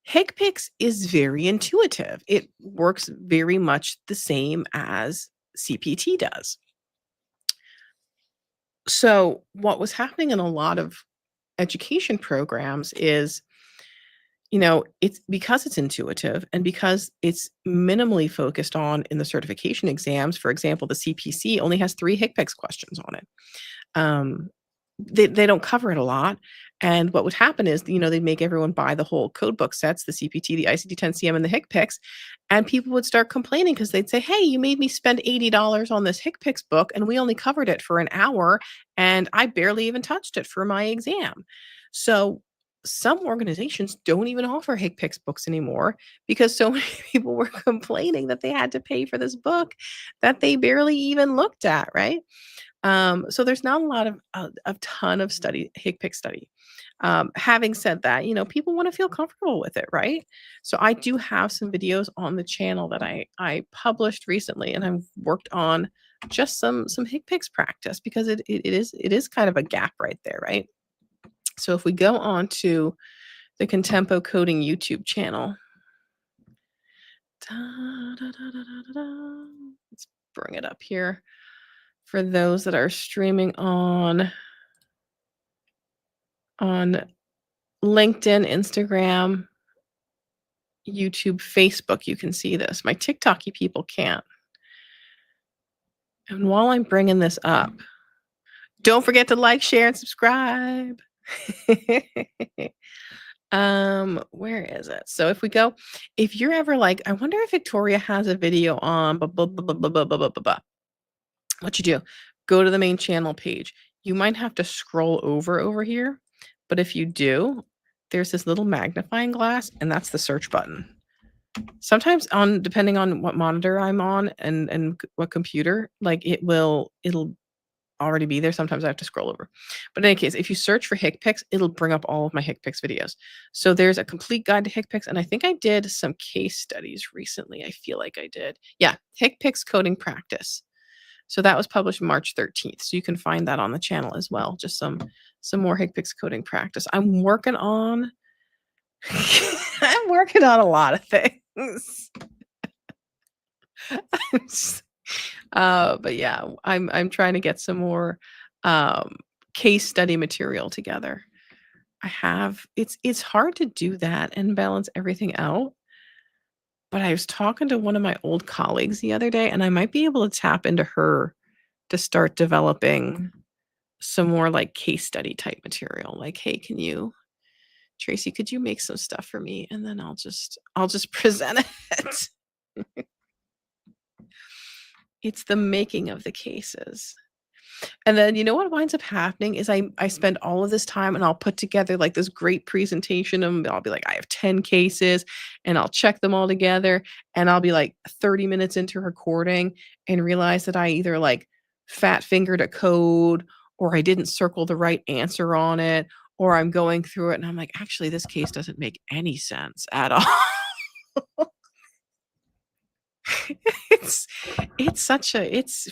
HCPCS is very intuitive. It works very much the same as CPT does. So what was happening in a lot of education programs is, it's because it's intuitive and because it's minimally focused on in the certification exams. For example, the CPC only has 3 HCPCS questions on it. They don't cover it a lot. And what would happen is, they'd make everyone buy the whole code book sets, the CPT, the ICD-10-CM, and the HCPCS, and people would start complaining because they'd say, "Hey, you made me spend $80 on this HCPCS book, and we only covered it for an hour, and I barely even touched it for my exam." So some organizations don't even offer HCPCS books anymore because so many people were complaining that they had to pay for this book that they barely even looked at, right? So there's not a lot of a ton of HCPCS study. Having said that, people want to feel comfortable with it, right? So I do have some videos on the channel that I published recently, and I've worked on just some HCPCS practice, because it is kind of a gap right there, right? So if we go on to the Contempo Coding YouTube channel, let's bring it up here for those that are streaming on LinkedIn, Instagram, YouTube, Facebook. You can see this. My TikTok people can't. And while I'm bringing this up, don't forget to like, share, and subscribe. Where is it? So if you're ever like, "I wonder if Victoria has a video on blah, blah, blah, blah, blah, blah, blah, blah, blah," what you do, go to the main channel page. You might have to scroll over here, but if you do, there's this little magnifying glass, and that's the search button. Sometimes, depending on what monitor I'm on and what computer, like it'll already be there. Sometimes I have to scroll over. But in any case, if you search for HCPCS, it'll bring up all of my HCPCS videos. So there's a complete guide to HCPCS, and I think I did some case studies recently. I feel like I did. Yeah, HCPCS coding practice. So that was published March 13th. So you can find that on the channel as well. Just some more HigPix coding practice. I'm working on I'm working on a lot of things. But yeah, I'm trying to get some more case study material together. It's hard to do that and balance everything out. But I was talking to one of my old colleagues the other day, and I might be able to tap into her to start developing some more like case study type material. Like, hey, Tracy, could you make some stuff for me? And then I'll just present it. It's the making of the cases. And then you know what winds up happening is I spend all of this time and I'll put together like this great presentation and I'll be like, I have 10 cases and I'll check them all together. And I'll be like 30 minutes into recording and realize that I either like fat fingered a code or I didn't circle the right answer on it, or I'm going through it and I'm like, actually, this case doesn't make any sense at all. it's such a it's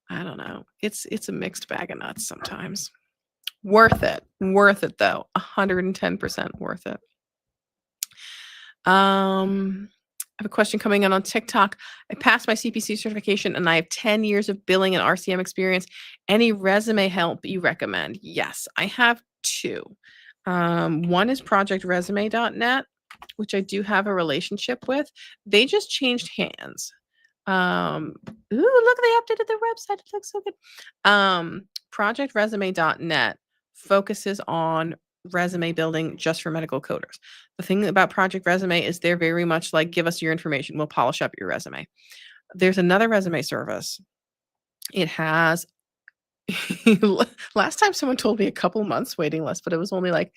I don't know. It's a mixed bag of nuts sometimes. Worth it though. 110% worth it. I have a question coming in on TikTok. I passed my CPC certification and I have 10 years of billing and RCM experience. Any resume help you recommend? Yes, I have two. One is projectresume.net, which I do have a relationship with. They just changed hands. Look, they updated their website. It looks so good. Projectresume.net focuses on resume building just for medical coders. The thing about Project Resume is they're very much like, give us your information, we'll polish up your resume. There's another resume service. It has last time someone told me a couple months waiting list, but it was only like,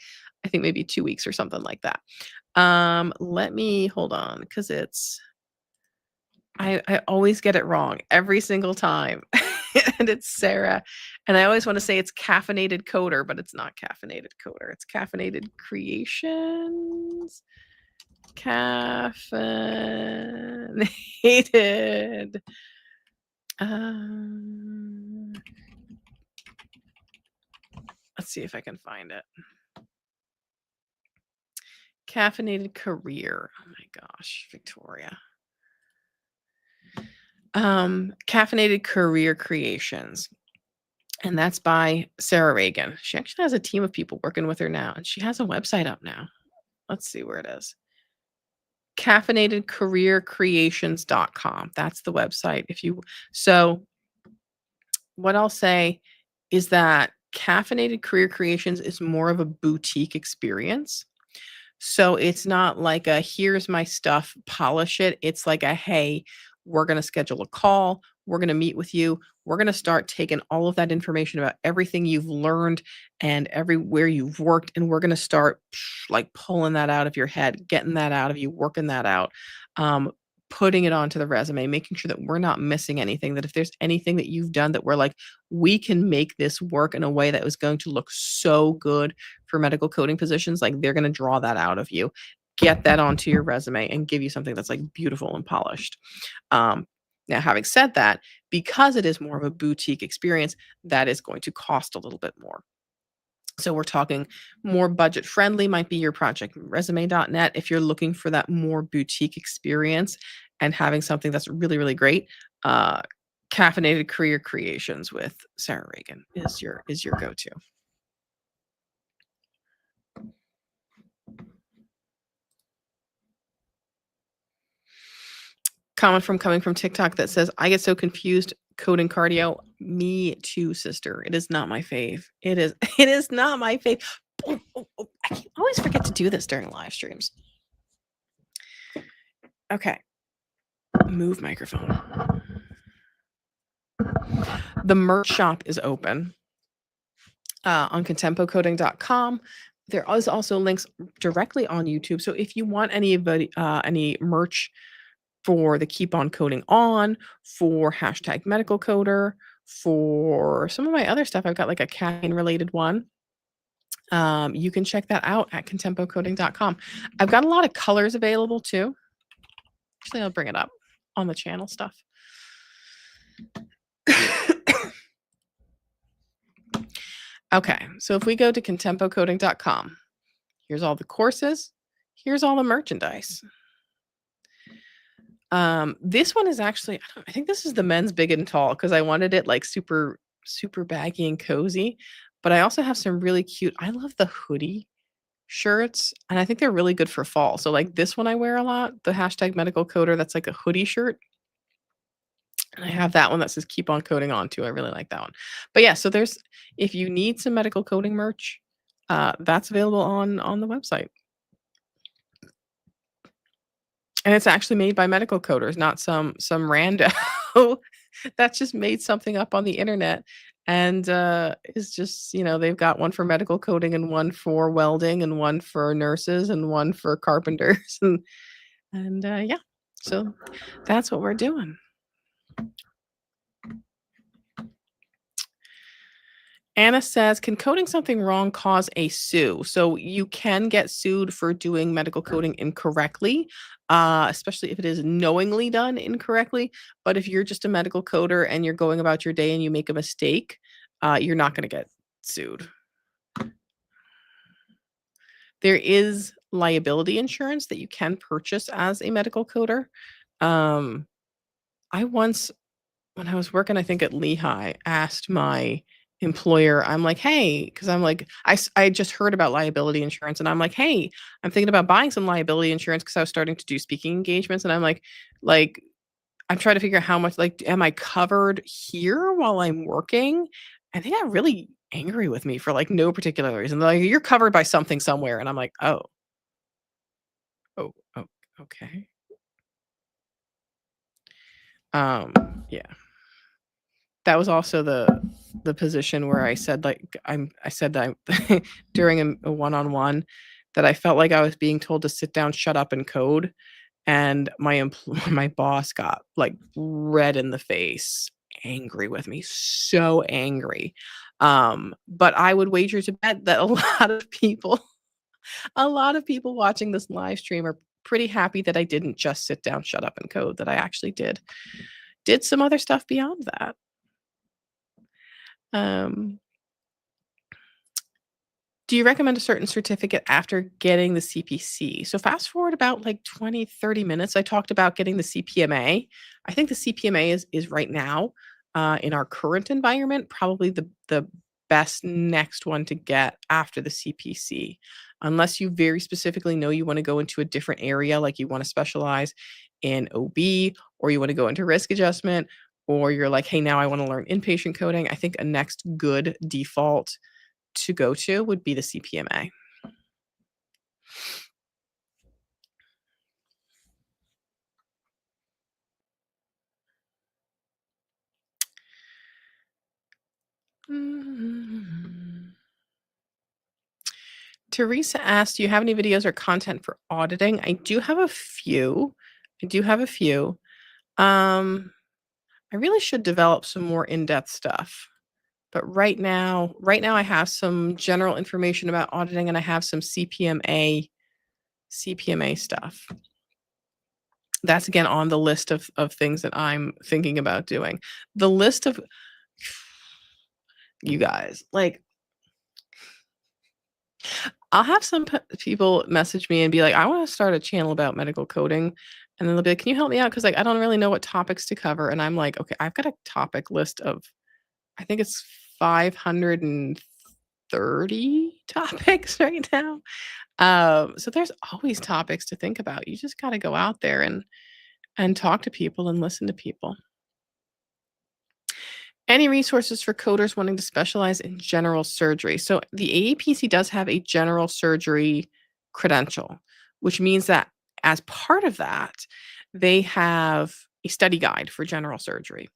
I think maybe 2 weeks or something like that. Let me hold on, because I always get it wrong every single time. And it's Sarah. And I always want to say it's Caffeinated Coder, but it's not Caffeinated Coder. It's Caffeinated Creations. Caffeinated. Let's see if I can find it. Caffeinated Career. Oh my gosh, Victoria. Caffeinated Career Creations. And that's by Sarah Reagan. She actually has a team of people working with her now, and she has a website up now. Let's see where it is. Caffeinatedcareercreations.com. That's the website. So what I'll say is that Caffeinated Career Creations is more of a boutique experience. So it's not like a, here's my stuff, polish it. It's like a, hey, we're going to schedule a call. We're going to meet with you. We're going to start taking all of that information about everything you've learned and everywhere you've worked. And we're going to start like pulling that out of your head, getting that out of you, working that out, putting it onto the resume, making sure that we're not missing anything, that if there's anything that you've done that we're like, we can make this work in a way that was going to look so good for medical coding positions, like they're going to draw that out of you, get that onto your resume and give you something that's like beautiful and polished. Now, having said that, because it is more of a boutique experience, that is going to cost a little bit more. So we're talking more budget friendly might be your projectresume.net if you're looking for that more boutique experience and having something that's really, really great. Caffeinated Career Creations with Sarah Reagan is your go-to. Comment coming from TikTok that says, I get so confused coding cardio. Me too, sister. It is not my fave. It is not my fave. I always forget to do this during live streams. Okay. Move microphone. The merch shop is open on contempocoding.com. There is also links directly on YouTube. So if you want any merch for the Keep On Coding On, for #MedicalCoder, for some of my other stuff, I've got like a caffeine related one. You can check that out at contempocoding.com. I've got a lot of colors available too. Actually, I'll bring it up on the channel stuff. Okay, so if we go to contempocoding.com, here's all the courses, here's all the merchandise. This one is actually, I think this is the men's big and tall because I wanted it like super, super baggy and cozy. But I also have some really cute, I love the hoodie shirts, and I think they're really good for fall. So like this one I wear a lot, the hashtag medical coder, that's like a hoodie shirt. And I have that one that says keep on coding on too. I really like that one. But yeah, so there's, if you need some medical coding merch, that's available on the website. And it's actually made by medical coders, not some rando that's just made something up on the internet and, is just, they've got one for medical coding and one for welding and one for nurses and one for carpenters yeah. So that's what we're doing. Anna says, "Can coding something wrong cause a sue?" So you can get sued for doing medical coding incorrectly, especially if it is knowingly done incorrectly. But if you're just a medical coder and you're going about your day and you make a mistake, you're not going to get sued. There is liability insurance that you can purchase as a medical coder. Um, I once, when I was working, I think at Lehigh, asked my employer, I'm like, "Hey," because I'm like, I just heard about liability insurance, and I'm like, "Hey, I'm thinking about buying some liability insurance," because I was starting to do speaking engagements, and I'm like, I'm trying to figure out how much, like, am I covered here while I'm working? And they got really angry with me for like no particular reason. They're like, "You're covered by something somewhere," and I'm like, oh, okay." Um, yeah. That was also the position where I said, like, I said that I during a one-on-one that I felt like I was being told to sit down, shut up, and code, and my boss got, like, red in the face, angry with me, so angry. But I would wager to bet that a lot of people a lot of people watching this live stream are pretty happy that I didn't just sit down, shut up, and code, that I actually did some other stuff beyond that. Um Do you recommend a certain certificate after getting the CPC? So fast forward about like 20, 30 minutes. I talked about getting the CPMA. I think the CPMA is right now, in our current environment, probably the best next one to get after the CPC. Unless you very specifically know you want to go into a different area, like you want to specialize in OB, or you want to go into risk adjustment, or you're like, hey, now I want to learn inpatient coding. I think a next good default to go to would be the CPMA. Mm. Teresa asked, "Do you have any videos or content for auditing?" I do have a few. I do have a few. Um, I really should develop some more in-depth stuff. But right now I have some general information about auditing and I have some CPMA stuff. That's again on the list of things that I'm thinking about doing. The list of you guys, like, I'll have some people message me and be like, "I wanna start a channel about medical coding," and then they'll be like, "Can you help me out? Because like, I don't really know what topics to cover," and I'm like, "Okay, I've got a topic list of, I think it's 530 topics right now." So there's always topics to think about. You just gotta go out there and talk to people and listen to people. Any resources for coders wanting to specialize in general surgery? So the AAPC does have a general surgery credential, which means that as part of that, they have a study guide for general surgery.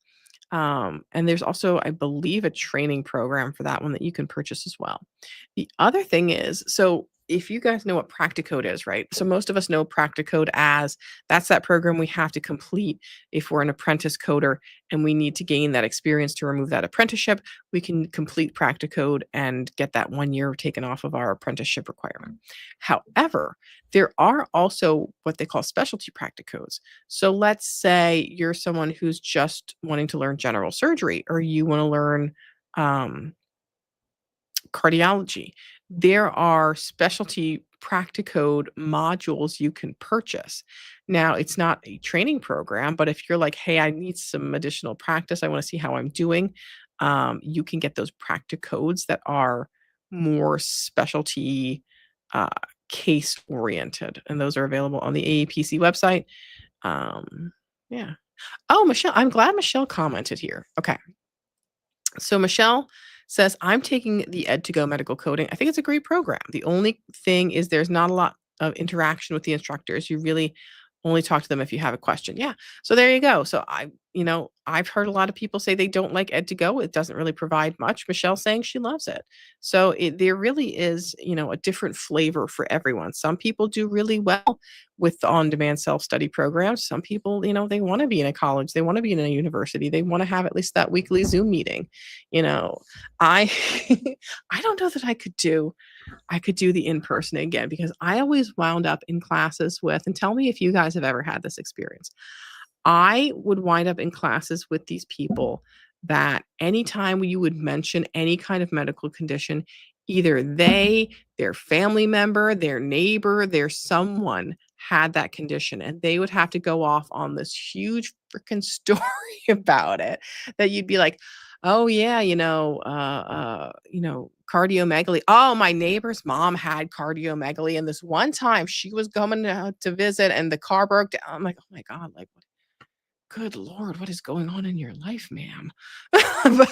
And there's also, I believe, a training program for that one that you can purchase as well. The other thing is, so if you guys know what Practicode is, right? So most of us know Practicode as that's that program we have to complete if we're an apprentice coder and we need to gain that experience to remove that apprenticeship. We can complete Practicode and get that 1 year taken off of our apprenticeship requirement. However, there are also what they call specialty Practicodes. So let's say you're someone who's just wanting to learn general surgery or you want to learn um, cardiology. There are specialty practicode modules you can purchase. Now, it's not a training program, but if you're like, hey, I need some additional practice, I want to see how I'm doing, you can get those practicodes that are more specialty uh, case oriented. And those are available on the AAPC website. Yeah. Oh, Michelle, I'm glad Michelle commented here. Okay. So Michelle says, I'm taking the Ed2Go medical coding. I think it's a great program. The only thing is there's not a lot of interaction with the instructors. You really only talk to them if you have a question. Yeah. So there you go. So I've heard a lot of people say they don't like Ed2Go. It doesn't really provide much. Michelle's saying she loves it. So there really is, a different flavor for everyone. Some people do really well with the on-demand self-study programs. Some people, they want to be in a college, they want to be in a university, they want to have at least that weekly Zoom meeting. I I don't know that I could do the in-person again, because I always wound up in classes with, and tell me if you guys have ever had this experience. I would wind up in classes with these people that anytime you would mention any kind of medical condition, either their family member, their neighbor, their someone had that condition, and they would have to go off on this huge freaking story about it, that you'd be like, oh yeah, cardiomegaly. Oh, my neighbor's mom had cardiomegaly, and this one time she was coming to visit, and the car broke down. I'm like, oh my god, like, good lord, what is going on in your life, ma'am? But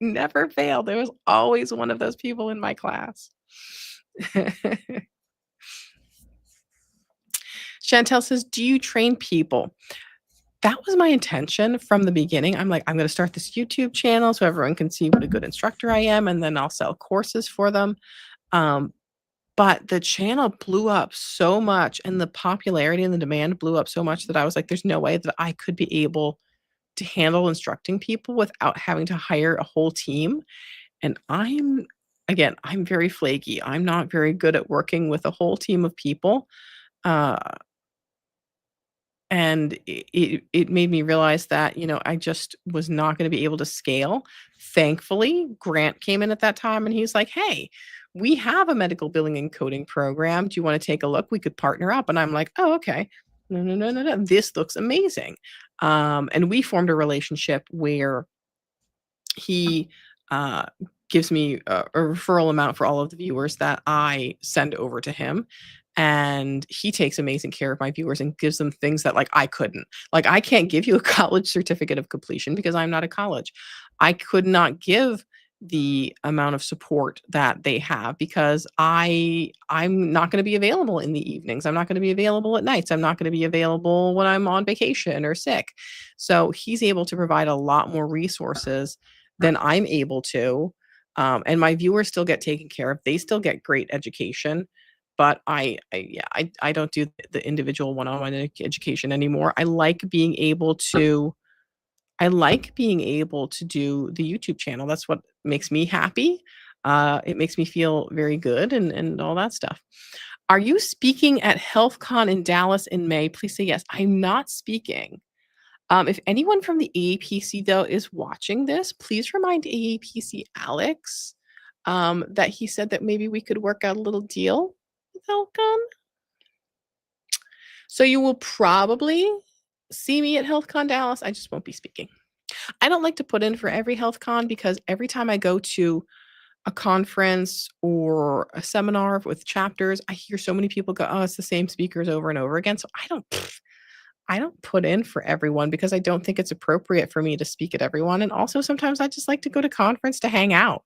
never failed. There was always one of those people in my class. Chantel says, do you train people? That was my intention from the beginning. I'm like, I'm going to start this YouTube channel so everyone can see what a good instructor I am, and then I'll sell courses for them. But the channel blew up so much, and the popularity and the demand blew up so much, that I was like, there's no way that I could be able to handle instructing people without having to hire a whole team. And I'm very flaky. I'm not very good at working with a whole team of people. Uh, and it made me realize that, I just was not going to be able to scale. Thankfully, Grant came in at that time, and he's like, hey, we have a medical billing and coding program. Do you want to take a look? We could partner up. And I'm like, oh, okay. No, no, no, no, no. This looks amazing. And we formed a relationship where he gives me a referral amount for all of the viewers that I send over to him. And he takes amazing care of my viewers and gives them things that, like, I couldn't. Like, I can't give you a college certificate of completion because I'm not a college. I could not give the amount of support that they have because I'm not going to be available in the evenings. I'm not going to be available at nights. I'm not going to be available when I'm on vacation or sick. So he's able to provide a lot more resources than I'm able to. And my viewers still get taken care of. They still get great education. But I don't do the individual one-on-one education anymore. I like being able to do the YouTube channel. That's what makes me happy. It makes me feel very good, and all that stuff. Are you speaking at HealthCon in Dallas in May? Please say yes. I'm not speaking. If anyone from the AAPC, though, is watching this, please remind AAPC Alex that he said that maybe we could work out a little deal with HealthCon. So you will probably see me at HealthCon Dallas. I just won't be speaking. I don't like to put in for every HealthCon, because every time I go to a conference or a seminar with chapters, I hear so many people go, oh, it's the same speakers over and over again. So I don't put in for everyone, because I don't think it's appropriate for me to speak at everyone. And also, sometimes I just like to go to conference to hang out.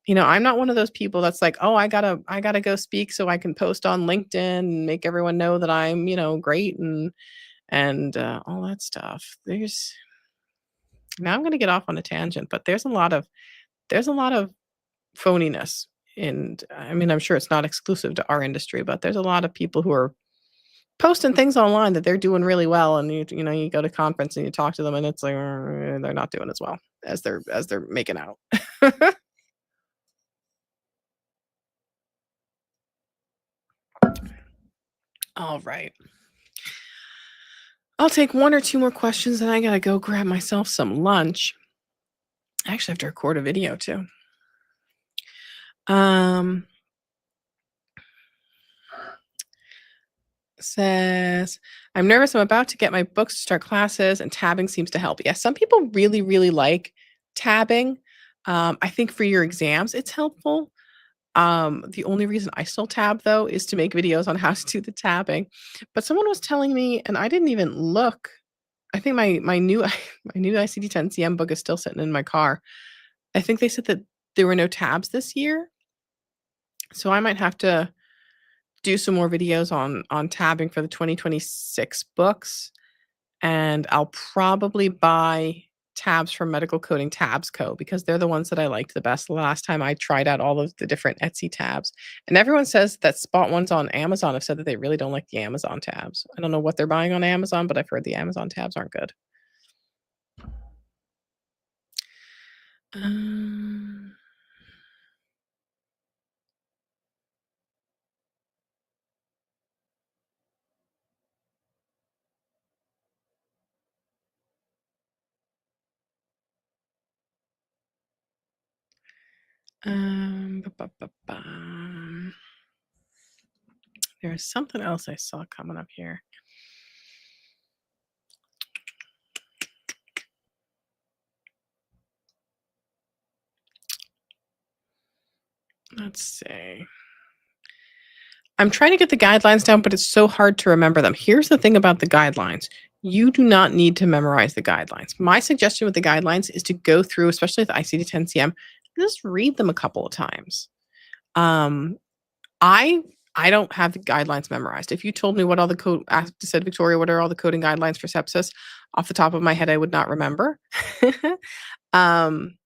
I'm not one of those people that's like, oh, I gotta go speak so I can post on LinkedIn and make everyone know that I'm, great, and all that stuff. Now I'm gonna get off on a tangent, but there's a lot of phoniness. And I mean, I'm sure it's not exclusive to our industry, but there's a lot of people who are posting things online that they're doing really well, and you go to conference and you talk to them, and it's like, they're not doing as well as they're making out. All right. I'll take one or two more questions, and I gotta go grab myself some lunch. I actually have to record a video too. Um, says, I'm nervous. I'm about to get my books to start classes, and tabbing seems to help. Yeah, some people really, really like tabbing. I think for your exams, it's helpful. The only reason I still tab though is to make videos on how to do the tabbing. But someone was telling me, and I didn't even look. I think my new my new ICD-10 CM book is still sitting in my car. I think they said that there were no tabs this year, so I might have to do some more videos on tabbing for the 2026 books, and I'll probably buy tabs from Medical Coding Tabs Co. because they're the ones that I liked the best the last time I tried out all of the different Etsy tabs. And everyone says that spot ones on Amazon have said that they really don't like the Amazon tabs. I don't know what they're buying on Amazon, but I've heard the Amazon tabs aren't good. Um, ba-ba-ba-bum. There's something else I saw coming up here. Let's see. I'm trying to get the guidelines down, but it's so hard to remember them. Here's the thing about the guidelines. You do not need to memorize the guidelines. My suggestion with the guidelines is to go through, especially with ICD-10 CM, just read them a couple of times. Um, I I don't have the guidelines memorized. If you told me what all the code said, Victoria, what are all the coding guidelines for sepsis? Off the top of my head, I would not remember. um,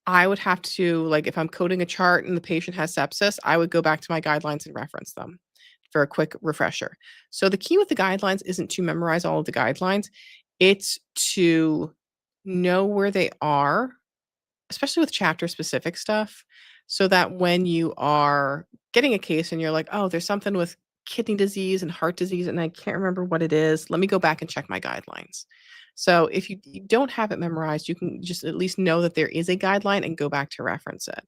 I would have to, like, if I'm coding a chart and the patient has sepsis, I would go back to my guidelines and reference them for a quick refresher. So the key with the guidelines isn't to memorize all of the guidelines, it's to know where they are, especially with chapter specific stuff, so that when you are getting a case and you're like, "Oh, there's something with kidney disease and heart disease, and I can't remember what it is. Let me go back and check my guidelines." So if you don't have it memorized, you can just at least know that there is a guideline and go back to reference it.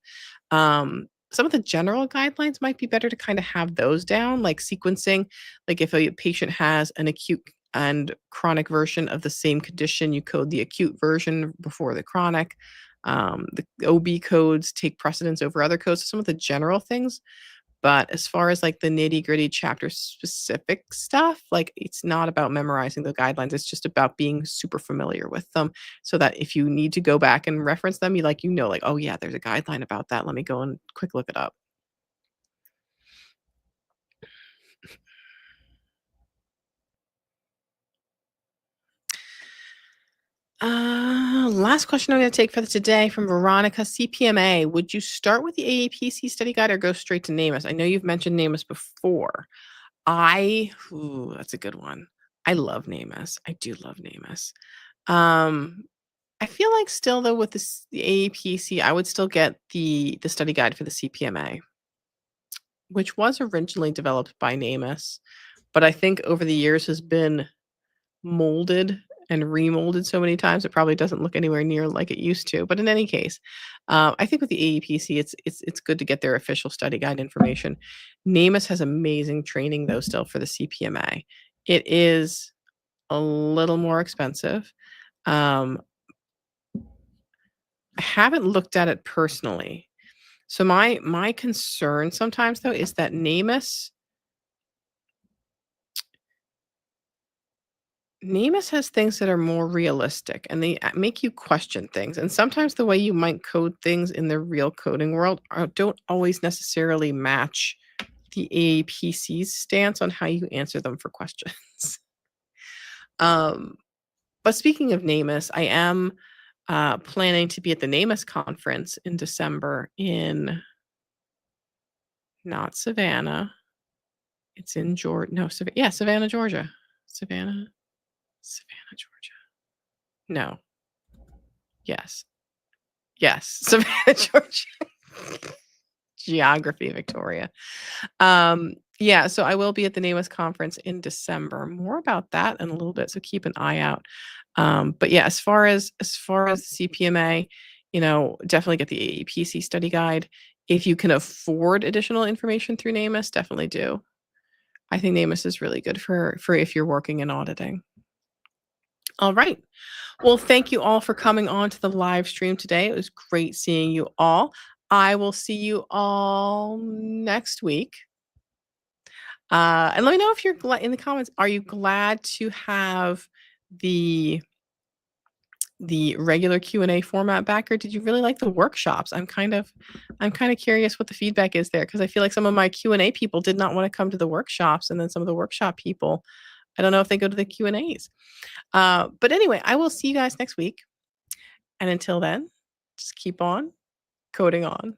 Some of the general guidelines might be better to kind of have those down, like sequencing. Like if a patient has an acute and chronic version of the same condition, you code the acute version before the chronic. The OB codes take precedence over other codes, some of the general things. But as far as like the nitty gritty chapter specific stuff, like it's not about memorizing the guidelines. It's just about being super familiar with them so that if you need to go back and reference them, like, oh yeah, there's a guideline about that. Let me go and quick look it up. Last question I'm going to take for today from Veronica CPMA. Would you start with the AAPC study guide or go straight to NAMUS? I know you've mentioned NAMUS before. That's a good one. I love NAMUS. I do love NAMUS. Um, I feel like still though with the AAPC, I would still get the study guide for the CPMA, which was originally developed by NAMUS, but I think over the years has been molded and remolded so many times it probably doesn't look anywhere near like it used to. But in any case, I think with the AEPC, it's good to get their official study guide information. NAMUS has amazing training though still for the CPMA. It is a little more expensive. I haven't looked at it personally. So my concern sometimes though is that NAMUS has things that are more realistic and they make you question things. And sometimes the way you might code things in the real coding world don't always necessarily match the AAPC's stance on how you answer them for questions. um, but speaking of NAMUS, I am planning to be at the NAMUS conference in December in not Savannah. It's in Georgia. No, Savannah, Georgia. Savannah, Georgia. No. Yes. Savannah, Georgia. Geography, Victoria. Yeah, so I will be at the NAMUS conference in December. More about that in a little bit, so keep an eye out. But yeah, as far as CPMA, definitely get the AEPC study guide. If you can afford additional information through NAMUS, definitely do. I think NAMUS is really good for if you're working in auditing. All right. Well, thank you all for coming on to the live stream today. It was great seeing you all. I will see you all next week. And let me know if you're in the comments. Are you glad to have the regular Q&A format back, or did you really like the workshops? I'm kind of curious what the feedback is there, because I feel like some of my Q&A people did not want to come to the workshops, and then some of the workshop people, I don't know if they go to the Q&As. But anyway, I will see you guys next week. And until then, just keep on coding on.